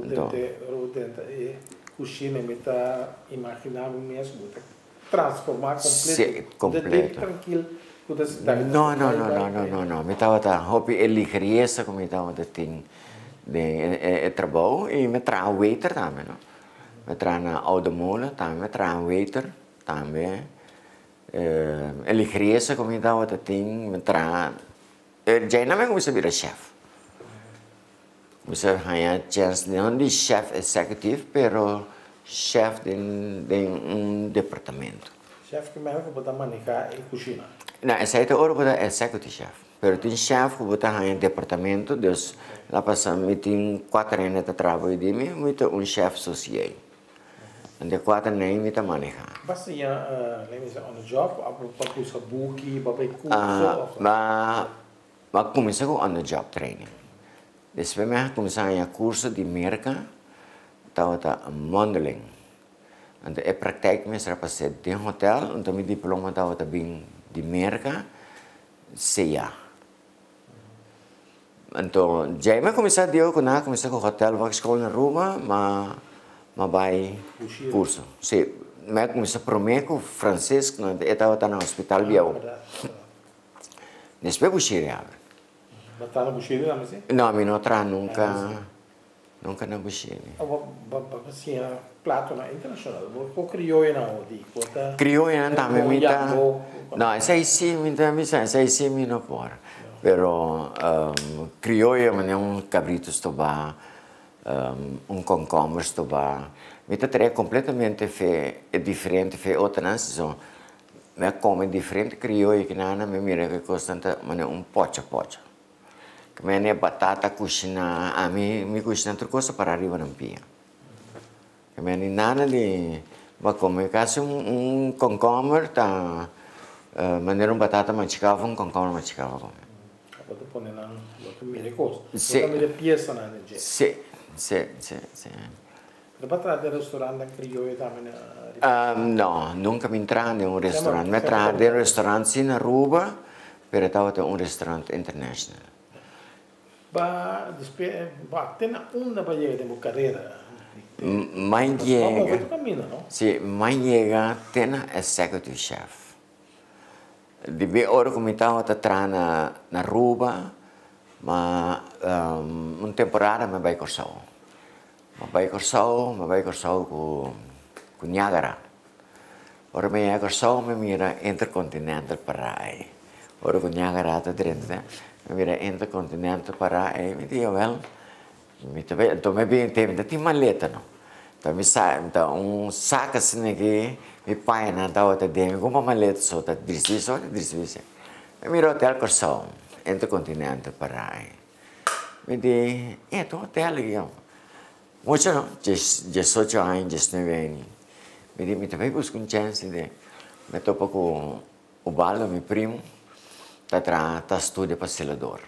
Então cozinha me está imaginando mesmo transformar completo. Tranquilo. Não. Me estava a hobby ligeireza como estava a ter de trabalho e me traz waiter também, não? Me traz na automola também, me traz waiter também. Ligeireza como estava a ter, me traz. Já não me comecei a virar chefe. Comecei a ganhar chance não de chef executivo, pero chef de departamento. Chef que melhor que botar manejar e cozinha. Não, essa é a hora para executive chef. Pero tem chef que botar em departamento, Deus lá passamos, me tem 4 anos de trabalho de mim, me tem chef associado. De 4 anos me tem manejar. Basta já, lembra on the job, para buscar book, para curso. Mas comecei com on the job training. Depois me comecei a curso de merca, estava a modeling. Então a praktijk me será para ser de hotel, então meu diploma estava bem de merca, CIA. Então, já me comecei a dizer que comecei com o hotel, vai escola na rua, mas vai curso. Sim, me comecei a prometer com o francês, que eu estava no hospital Biau. Depois buchiri abre. Está na buchiri também? Não, eu não trago nunca na buchiri. Assim, prato na internacional, o crioulo não, crioulo não também me dá. Não, essa aí sim me não pode. Pero crioulo é cabrito estoba, concombre estoba. Me tá completamente diferente de outra nação. Me come diferente crioulo que nada me mira que constante, mas pocha. Que me batata cozinha, a mim cozinha outra coisa para arriba não pia. Que me nada de vai comer quase concombre tá maneira batata machicava concombre machicava como. Bota pôr na bota mire coisa. Bota mire peça na gente. Sim. Depois tra de restaurante crioulo também. Não, nunca me entrava em restaurante. Me entrava em restaurante na Aruba, pero estava em restaurante internacional. Tem uma para chegar de carreira. Mas chega, tem executive chef. De bem hora que eu estava a na Aruba, mas temporada me vai corçar. Me vai corçar com Niagara. ora me agora só me mira Intercontinental Parai. Ora con Niagarata dentro, me mira Intercontinental Parai, me dice, well, então me bem tempo, tem maleta não. Então me sai, então saca assim que me pai na da outra dele, com uma maleta só, tá distribuição. Me mira hotel Corsão, Intercontinental Parai. Me dice, tu hotel aqui, muito não, 18 anos, 19 anos. Me dice, me também busco chance de, me topo com o Baldo, meu primo, tá studia para selador.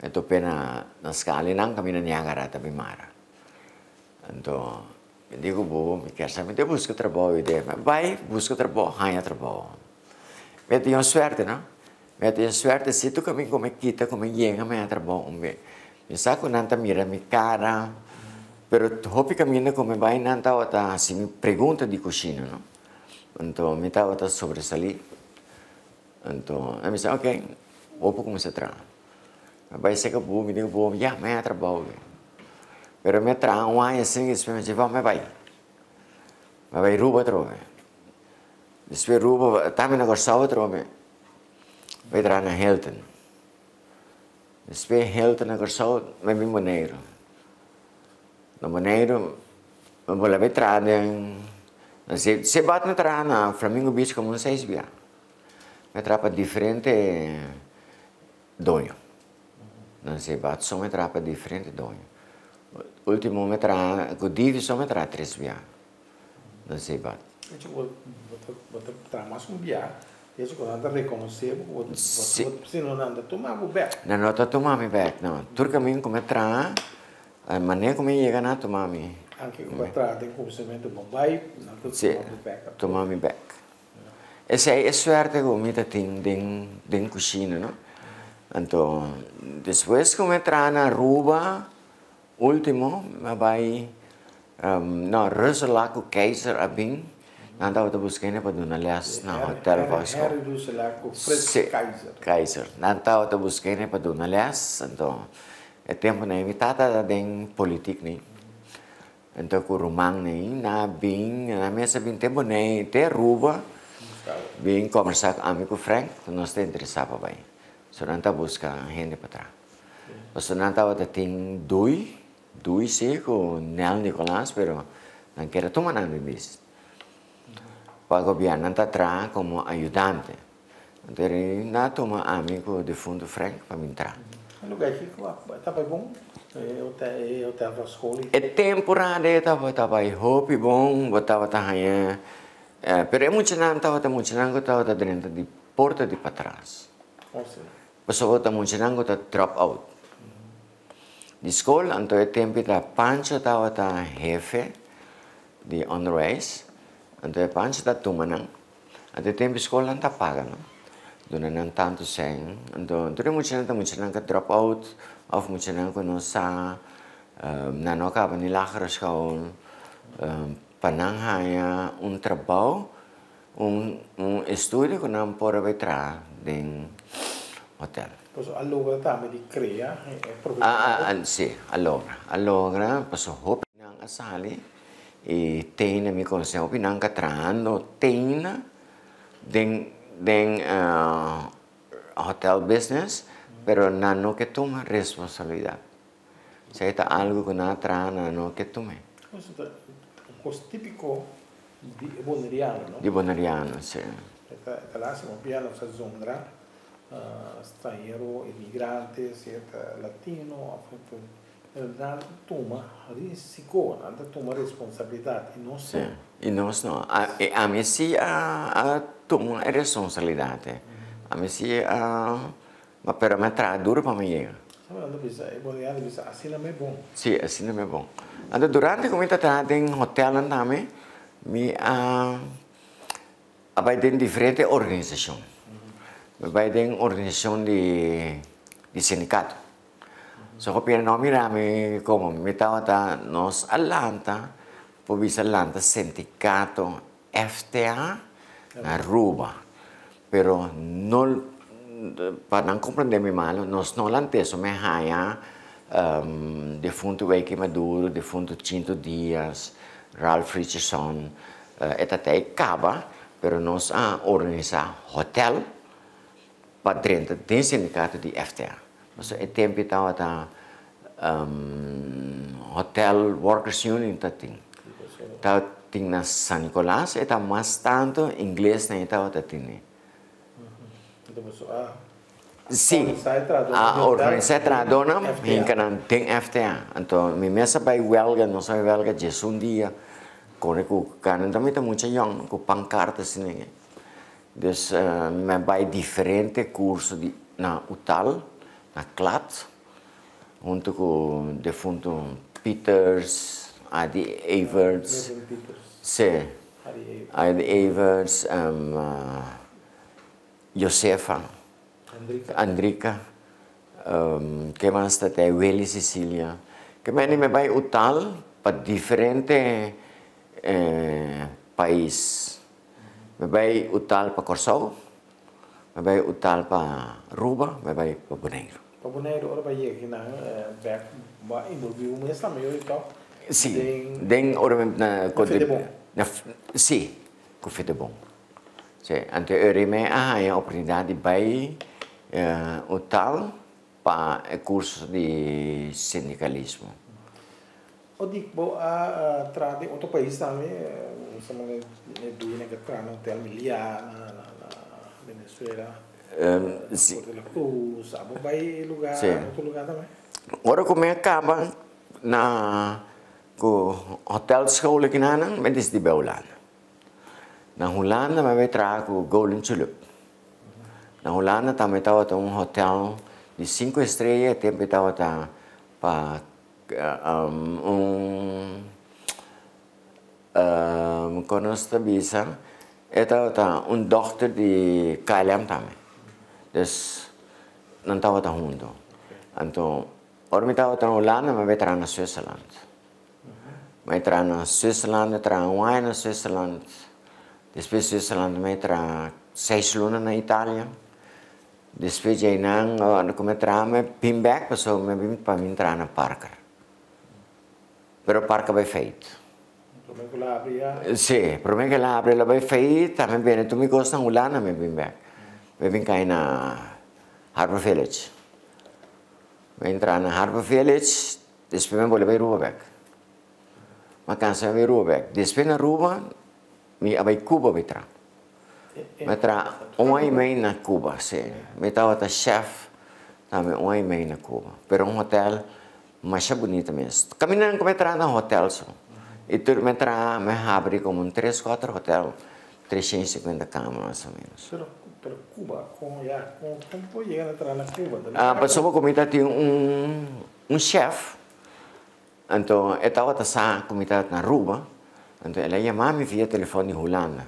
Me topei na scala, não caminho Niagarata Bimara. Então, me digo, me quer saber, eu busco trabalho, vai, busco trabalho, ganha trabalho. Me tenho sorte, não? Me tenho sorte, se tu caminho como quita, como chega, me trabalho, me saco, não tá mira, me cara, pero hopi caminho como vai, não tá outra, assim, me pergunta de cozinha, não? Então, me tá outra sobresalir. Então, eu me disse, ok, vou começar a trabalhar. Vai ser que eu me digo, já, me trabalho. Pero me traga um ano assim, e me diz, vai, vai rouba trove. Depois rouba, também na Corsão trove, vai traga na Hilton. Depois Hilton na Corsão, vai vir Moneiro. No Moneiro, eu vou levar traga, se bate na traga na Flamingo Beach como 6 dias. Me traga para diferente dono. Não sei, bate só me traga para diferente dono. Último me traga, com divisão me traga 3 dias. Não sei, bate. Eu vou traga mais dia. E quando anda reconhecer, você não anda tomar o back. Não anda tomar o back, não. Tudo caminho como traga, a maneira como chega na tomar me. Anche com traga tem conhecimento bom, vai, não tomar o back. Tomar o back. Essa é a sorte que me tem dentro da cozinha, não? Então, depois que eu trago na rua, último, vai, não, Ruselaco Kaiser abin, nanda eu busquei para dar aliás na hotel Vasco. Ruselaco Kaiser. Kaiser, nanda eu busquei para dar aliás, então, é tempo na imitada da política nem. Então, com o romano nem, na bem, na mesa bem tempo nem, até rua, bem conversar com o amigo Frank, nós estamos interessados bem. So nanta busca gente para trás. So nanta wata ting dui sih ko Nel Nicolás, pero não quero tomar nada disso. Para o governo nanta tra como ayudante. Então na toma amigo de fundo Frank para me entrar. O lugar aqui tá bom. Hotel Vasco. É temporada tava hope bom, botava tahanha. Pero é muito não tava dentro de porta de para trás. Pessoa está mencionando que drop out. De escola, então é tempo da pancha estava jefe de honoraries, então é pancha da tumanang, então tempo escola não está paga, não? Dona não tanto sem, então tudo mencionando que drop out, ou mencionando que não sa, não acaba nem lá que escola, pananghaya trabalho, estudo que não pode entrar em hotel. Allora também crea sì, allora posso hopi nang asali e tem mi consegno hopi nang katrano tem den hotel business pero nano que toma responsabilidade. Se é algo que não trana no que tome. Coisa típico di Boneriano, no? Di Boneriano, sì. Lá siamo piano sa zondra. Straniero, immigrante, siete latino, toma risco, toma responsabilità, e non so. E nós não. A mim sim toma responsabilidade. A mim sim mas per me duro para mim. Assim não é bom. Sim, assim não é bom. Então durante como está em hotel também, me vai ter diferente organização. Vai ter organização de sindicato. So ko pinanong mirami como me estava nos Atlanta, por visa Atlanta sindicato FTA na Aruba, pero no para não compreender me mal, nós não lanteso me haya defunto Wake Maduro, defunto Cinto Dias, Ralph Richardson, até acaba pero nós organizar hotel para dentro do sindicato de FTA. Mas é tempo estava Hotel Workers Union tá tem na San Nicolás e tá mais tanto inglês nem estava tinha. Então você sim, a organização tradona tem FTA. Então me mesa vai belga, não sei belga, já um dia com o cara também tá muito young, com pancarta assim. Dus me vai diferente curso na UTAL, na CLAT, junto com o defunto Peters, Adi Everts, Adi Everts, Josefa, Andrika, que mais está aí, Willy Cecilia, que me vai UTAL para diferente país. Me vai UTAL para Corsol, me vai UTAL para Ruba, me vai para Bonaire. Para Bonaire, ora vai aqui na back, vai envolver mês também e tal. Sim, den ora na sim, com fede bom. Sim, ante me a oportunidade de vai UTAL para curso de sindicalismo. O dico a trade outro país também, sama ne duine que tra no hotel Milia na Venezuela. Porto La Cruz, abo vai lugar, outro lugar também. Ora como acaba na co hotel school aqui na me diz de Holanda. Na Holanda me vai tra com Golden Tulip. Na Holanda também estava um hotel de 5 estrelas, tempo estava para conosco bisa eta dokter di KLM também. Dus não estava junto. Então, ora me estava na Holanda, mas vai entrar na Suíça-Land. Vai entrar na Suíça-Land, entrar na Suíça-Land. Depois Suíça-Land vai entrar 6 lunas na Itália. Depois já não, como entrar, me pim back, passou me para entrar na Parker. Pero Parker vai feito. Sì, per me che l'apre la vai feita, mi viene tu mi costa un anno mi viene back. Mi viene in Harbour Village. Mi entra in Harbour Village, después mi vuole Ruba back. Ma cansa mi Ruba back. Después na Ruba, mi abai Cuba mi tra. Mi tra un e na Cuba, sì. Mi tava ta chef, também un e na Cuba. Per un hotel, mais bonito mesmo. Caminhando como entrar no hotel só. E tudo me entrar, me abre como 3, 4 hotel, 350 camas mais ou menos. Pero Cuba, como pode entrar na Cuba? Passou comida tinha chef. Então, eu estava a comida na Ruba. Então, ela chamava-me via telefone de Holanda.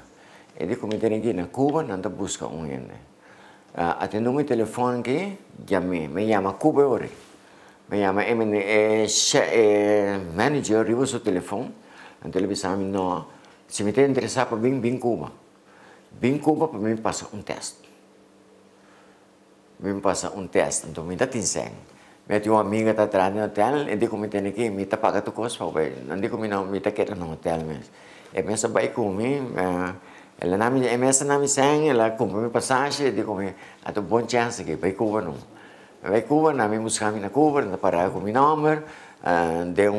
E disse comida aqui na Cuba, não busca ainda. Atendeu meu telefone aqui, chamei, me chama Cuba hoje. Me chama manager, rivo seu telefone. Então ele disse a mim, não, se me tem interessado para vir Cuba. Vir Cuba para mim passa teste. Me passa teste, então me dá atenção. Me tem uma amiga que está atrás no hotel, e digo, me tem aqui, me está pagando o custo para ver. Não digo, não, me está querendo no hotel mesmo. E me vai comigo, ela não me sente, ela compra passagem, e digo, há uma boa chance que vai Cuba não. Vai Cuba, não me buscar na Cuba, não parar com o meu número. Deu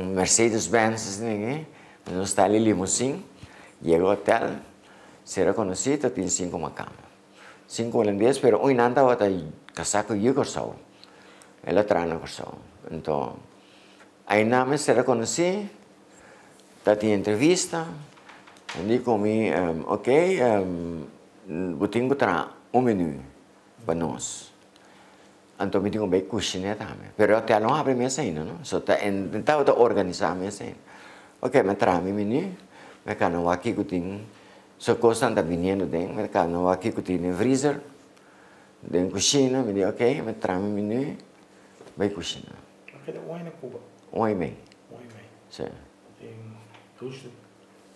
Mercedes-Benz, não está ali limusine, chega ao hotel, será conhecido, tem 5 camas. 5 holandeses, mas um não estava casado com o Corso. Ela traz no Corso. Então, aí não será conhecido, tem entrevista, digo comigo, ok, eu tenho que trazer menu para nós. Então, me tenho que cozinhar também. Mas o hotel não abre mesa ainda, não? Só tentava organizar a mesa ainda. Ok, me traz meu menu, me cano aqui que tem, só coisa está vindo dentro, me cano aqui que tem freezer, dentro cozinha, me diz, ok, me traz meu menu, vai cozinhar. Ok, onde na Cuba? Onde? Sim.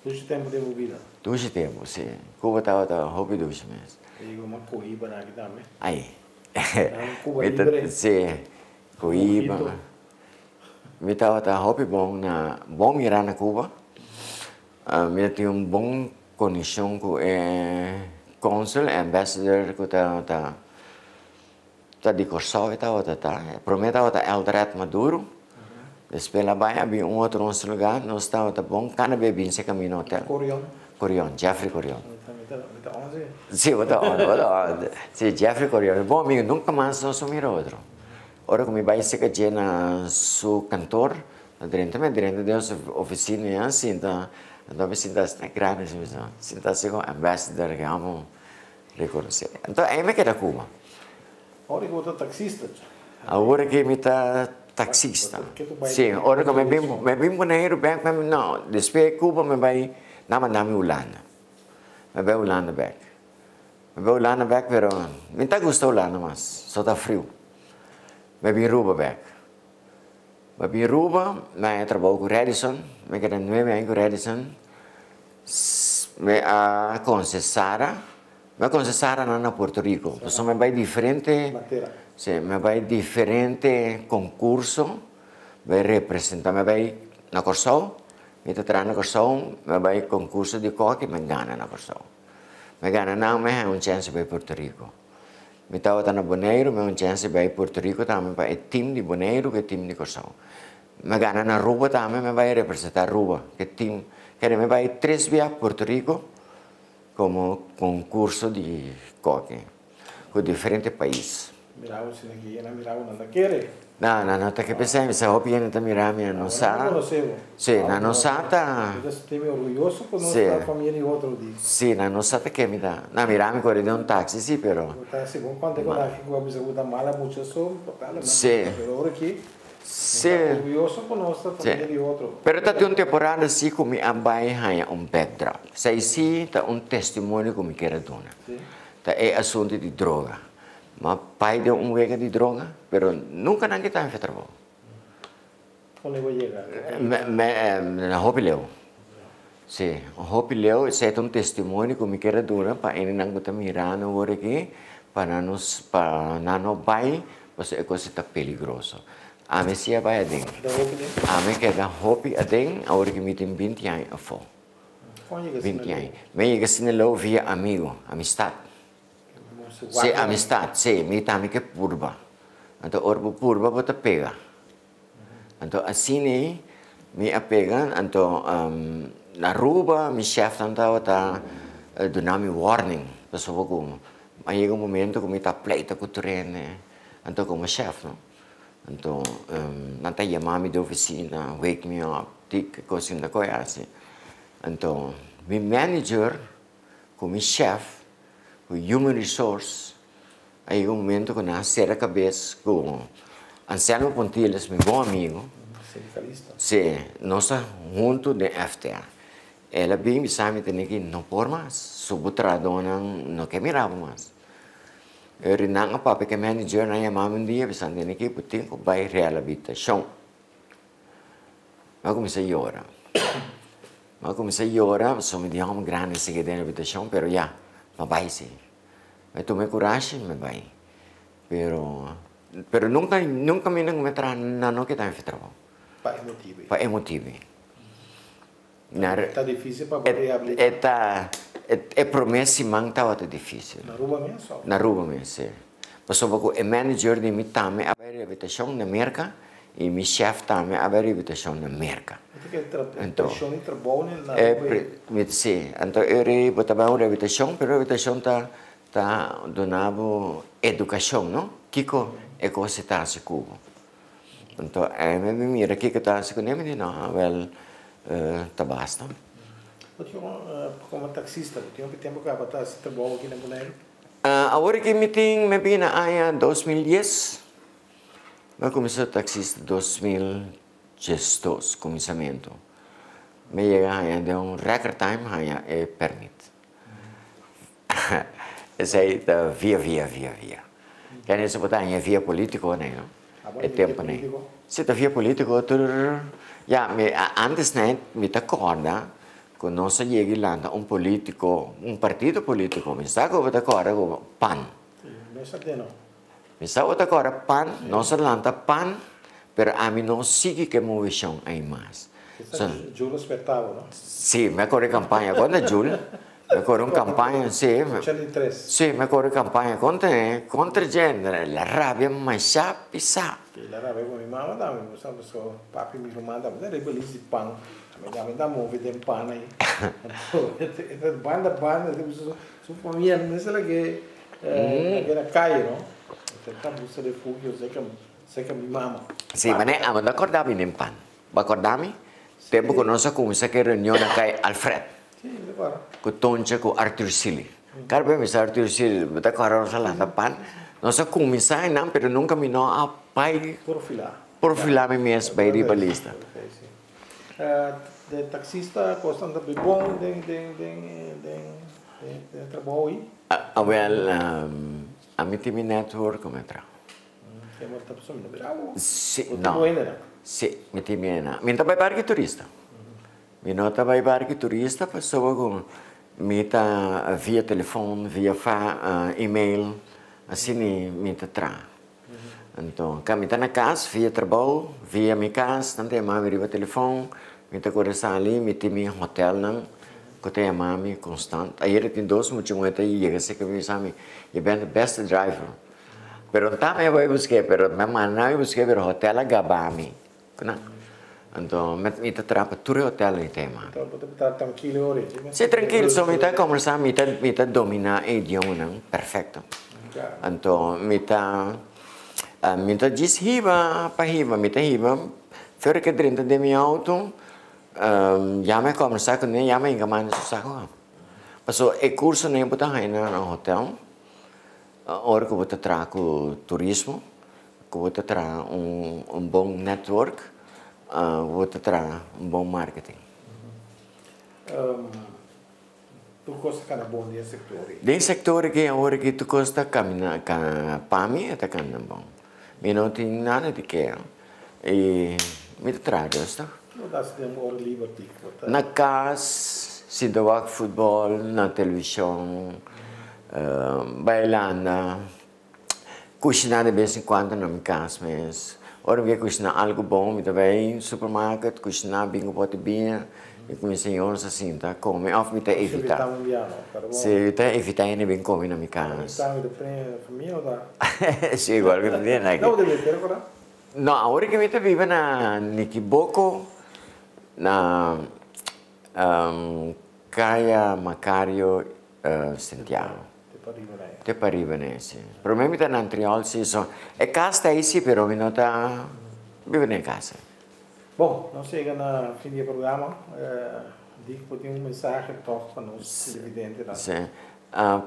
Dois tempos de bebida? 2 tempos, sim. Cuba estava hobby 2 meses. E uma corrida aqui também? Aí. Cuba libre. Sim, Cuba. Me estava hobby bom mirar na Cuba. Me tinha bom condição com consul, ambassador que tá de Kosovo tá. Prometa tá Eldred Maduro. Depois lá vai abrir outro lugar, nós estava tá bom, cada bebê se caminho no hotel. Corion, Jeffrey Corion. Sim, sim, Jeffrey Corion. Bom amigo, nunca mais nós assumir outro. Ora como vai se que na su cantor, dentro da sua oficina assim, então me sinto assim grande, sinto assim como ambassador que amo reconhecer. Então aí me queda Cuba. Ora que você taxista. Agora que me tá taxista. Sim, ora que me bem boneiro, bem, não, depois Cuba me vai na mandar-me Holanda. Me vai Holanda back. Me vai Holanda back, pero me tá gostando Holanda mas só tá frio. Me vim Aruba back. Me vim Aruba, me trabalho com Radisson, me queda 9 anos com Radisson. Me concessara na Porto Rico. Então me vai diferente. Sim, me vai diferente concurso, vai representar, me vai na Corsão, me tá na Corsão, me vai concurso de coque, me ganha na Corsão. Me ganha não, me é chance para Porto Rico. Me estava na Bonaire, me é chance para Porto Rico, também para o time de Bonaire, que é time de Corsão. Me ganha na Aruba, também me vai representar Aruba, que time, que me vai 3 vezes a Porto Rico como concurso de coque, com diferentes países. Mirava se aqui, não mirava nada querer. Não, tá que pensei, se hopi ainda tá mirando, não sabe. Sim, não sabe. Eu estou orgulhoso por nossa família e outro dia. Sim, não sabe que me dá. Não mirame corre de táxi, sim, pero. Tá segundo quando eu aqui com a bisavó da mala muito só, sim. Pero aqui. Sim. Orgulhoso por nossa família e outro. Pero tá uma temporada assim como a bai hanya backdrop. Sei sim, tá testemunho como que era dona. Tá é assunto de droga. Mas pai deu vega de droga, pero nunca ninguém está em trabalho. Quando eu vou chegar? Na Hopileu. Sim, Hopileu é testemunho como que era dura, para ele não está mirando agora aqui, para não pai, você é coisa tá peligroso. A mim se vai adem. A mim que da Hopi adem, agora que me tem 20 anos a fo. 20 anos. Me chega assim lá via amigo, amistade. Sim, amistade, sim, me também que purba. Então, orbo purba bota pega. Então, assim me apega, então, na Aruba, meu chefe então tá dando warning, pessoal como, aí chega momento que me tá pleita com o trem, então como chefe, não? Então, não tá chamando de oficina, wake me up, tic, coisa da coisa assim. Então, meu manager, com meu chefe, o Human Resource, aí um momento que nasce a cabeça com Anselmo Pontiles, meu bom amigo, sindicalista. Sim, nós junto de FTA. Ela bem me sabe que não por mais, subutrador não quer mirar mais. Eu não papai que manager na chamava dia, pensando que putin que vai reabilitação. Mas comecei a chorar. Só me deu uma grande seguida de habitação, pero já. Mas vai sim. Mas tomei coragem, mas vai. Pero nunca me encontrei no que está em trabalho. Para emotivo. Está difícil para reabilitar. É promessa mas estava difícil. Na Aruba mesmo? Na Aruba mesmo, sim. Mas só porque o manager de mim também a reabilitação na América e meu chefe também a reabilitação na América. Então, sim, então eu botava uma reabilitação, mas a reabilitação está dando educação, não? Kiko é coisa que está se cubo. Então, me mira que está se cubo, me não, well, tá basta. Como taxista, tinha que tempo que estava se trabalhando aqui na Bonaire? Agora que me vim na AIA 2010, eu comecei a taxista 2012, começamento. Me chega a de record time, é permit. Esse aí tá via. Já nesse botar via político, né? É tempo, né? Se tá via político, já antes né, me tá corda, quando nós chegamos lá, político, partido político, me está com a corda com PAN. Me está com a corda PAN, nós lá PAN, pero a mim não sigue que movição aí mais. Júlio respeitava, não? Sim, me corre campanha quando Júlio, Me corre una campagna, sì. C'è l'interesse. Sì, me corre campagna contro genere, la rabbia, ma pisa. La rabbia con mia mamma, dammi, so, papi mi domanda, ma dai belissimi pan, mi dà muovere un pan aí. Banda, su famiglia, non è che era caio, no? Perché busta di fuoco, sai che mia mamma. Sì, ma ne amo d'accordarmi in pan. Ricordami? Tempo che non so come sa che riunione con Alfred. Sì, guarda. Con Tonce, con Arthur Sili. Carpe mi sa Arthur Sili, da correre salata pan. Non so come sa, però non cammino a pai profilare mi bei di balista. De taxista costando de bom de trabalho. Well, a mi network come tra. Che molta persona bravo. Sì, no. Sì, mi timena. Mi tabai parchi turista. Mi nota bai parchi turista, passavo con mita via telefono, via email, assim mi tra. Então, kami tá na casa, via trabalho, via minha casa, tanto é mami riba telefone, me tá conversando ali, me tem minha hotel não, que tem a mami constante. Aí ele tem dois muito muito aí, eu sei que me sabe, eu ben the best driver. Pero tá me vai buscar, pero me manda eu buscar pero hotel a Gabami, né? Então, me tá trapa tudo hotel aí tema. Então, pode estar tranquilo hoje. Sim, tranquilo, só me tá conversando, me tá dominar o idioma não, perfeito. Então, me tá minta diz hiba, minta hiba, fora que dentro de meu auto, já me conversar com ele, já me enganar nesse saco. Passou o curso nem botar aí no hotel, hora que eu vou trazer com turismo, que eu vou trazer bom network, vou trazer bom marketing. Tu costa cada bom nesse setor? Nesse setor que a hora que tu costa caminhar, para mim é caminhar bom. Mi non tem nada de que e me traz isso. Não dá se tempo hora livre. Na casa, se dá futebol, na televisão, bailando, cozinhar de vez em quando na minha casa mesmo. Ora que cozinhar algo bom, me também no supermercado, cozinhar bem um pote bem, e com os senhores assim, tá? Come, ou me tá evitar. Se tá evitar ainda bem comer na minha casa. Está me depende família ou dá? Sim, igual que não tem nada. Não deve ter agora. Não, agora que me tá vive na Niquiboko, na Caia Macario Santiago. Te pariva né, sim. Para mim tá na Triol, sim, só é casa aí sim, pero me não tá vive na casa. Bom, nós chegamos no fim do programa. Digo que tem mensagem para nós, evidente. Sim.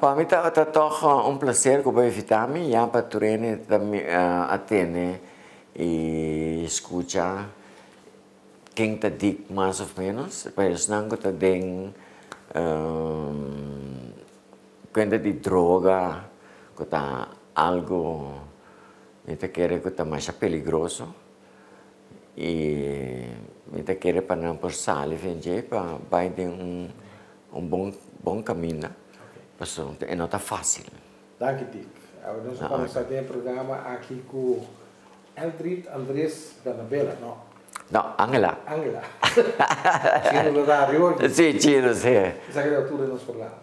Para mim está toch prazer que vai invitar-me, já para Turene atender e escutar quem está dic mais ou menos, para senão que está dando quando de droga, que está algo que está mais perigoso. E me quer para não passar ali para vai ter bom caminho, pessoal, é não tá fácil. Danke Dick. Nós vamos fazer um programa aqui com Eldrid Andrés Danabella, não? Não, Angela. Angela. Chino da Rio. Sim, Chino, sim. Essa é a altura do nosso programa.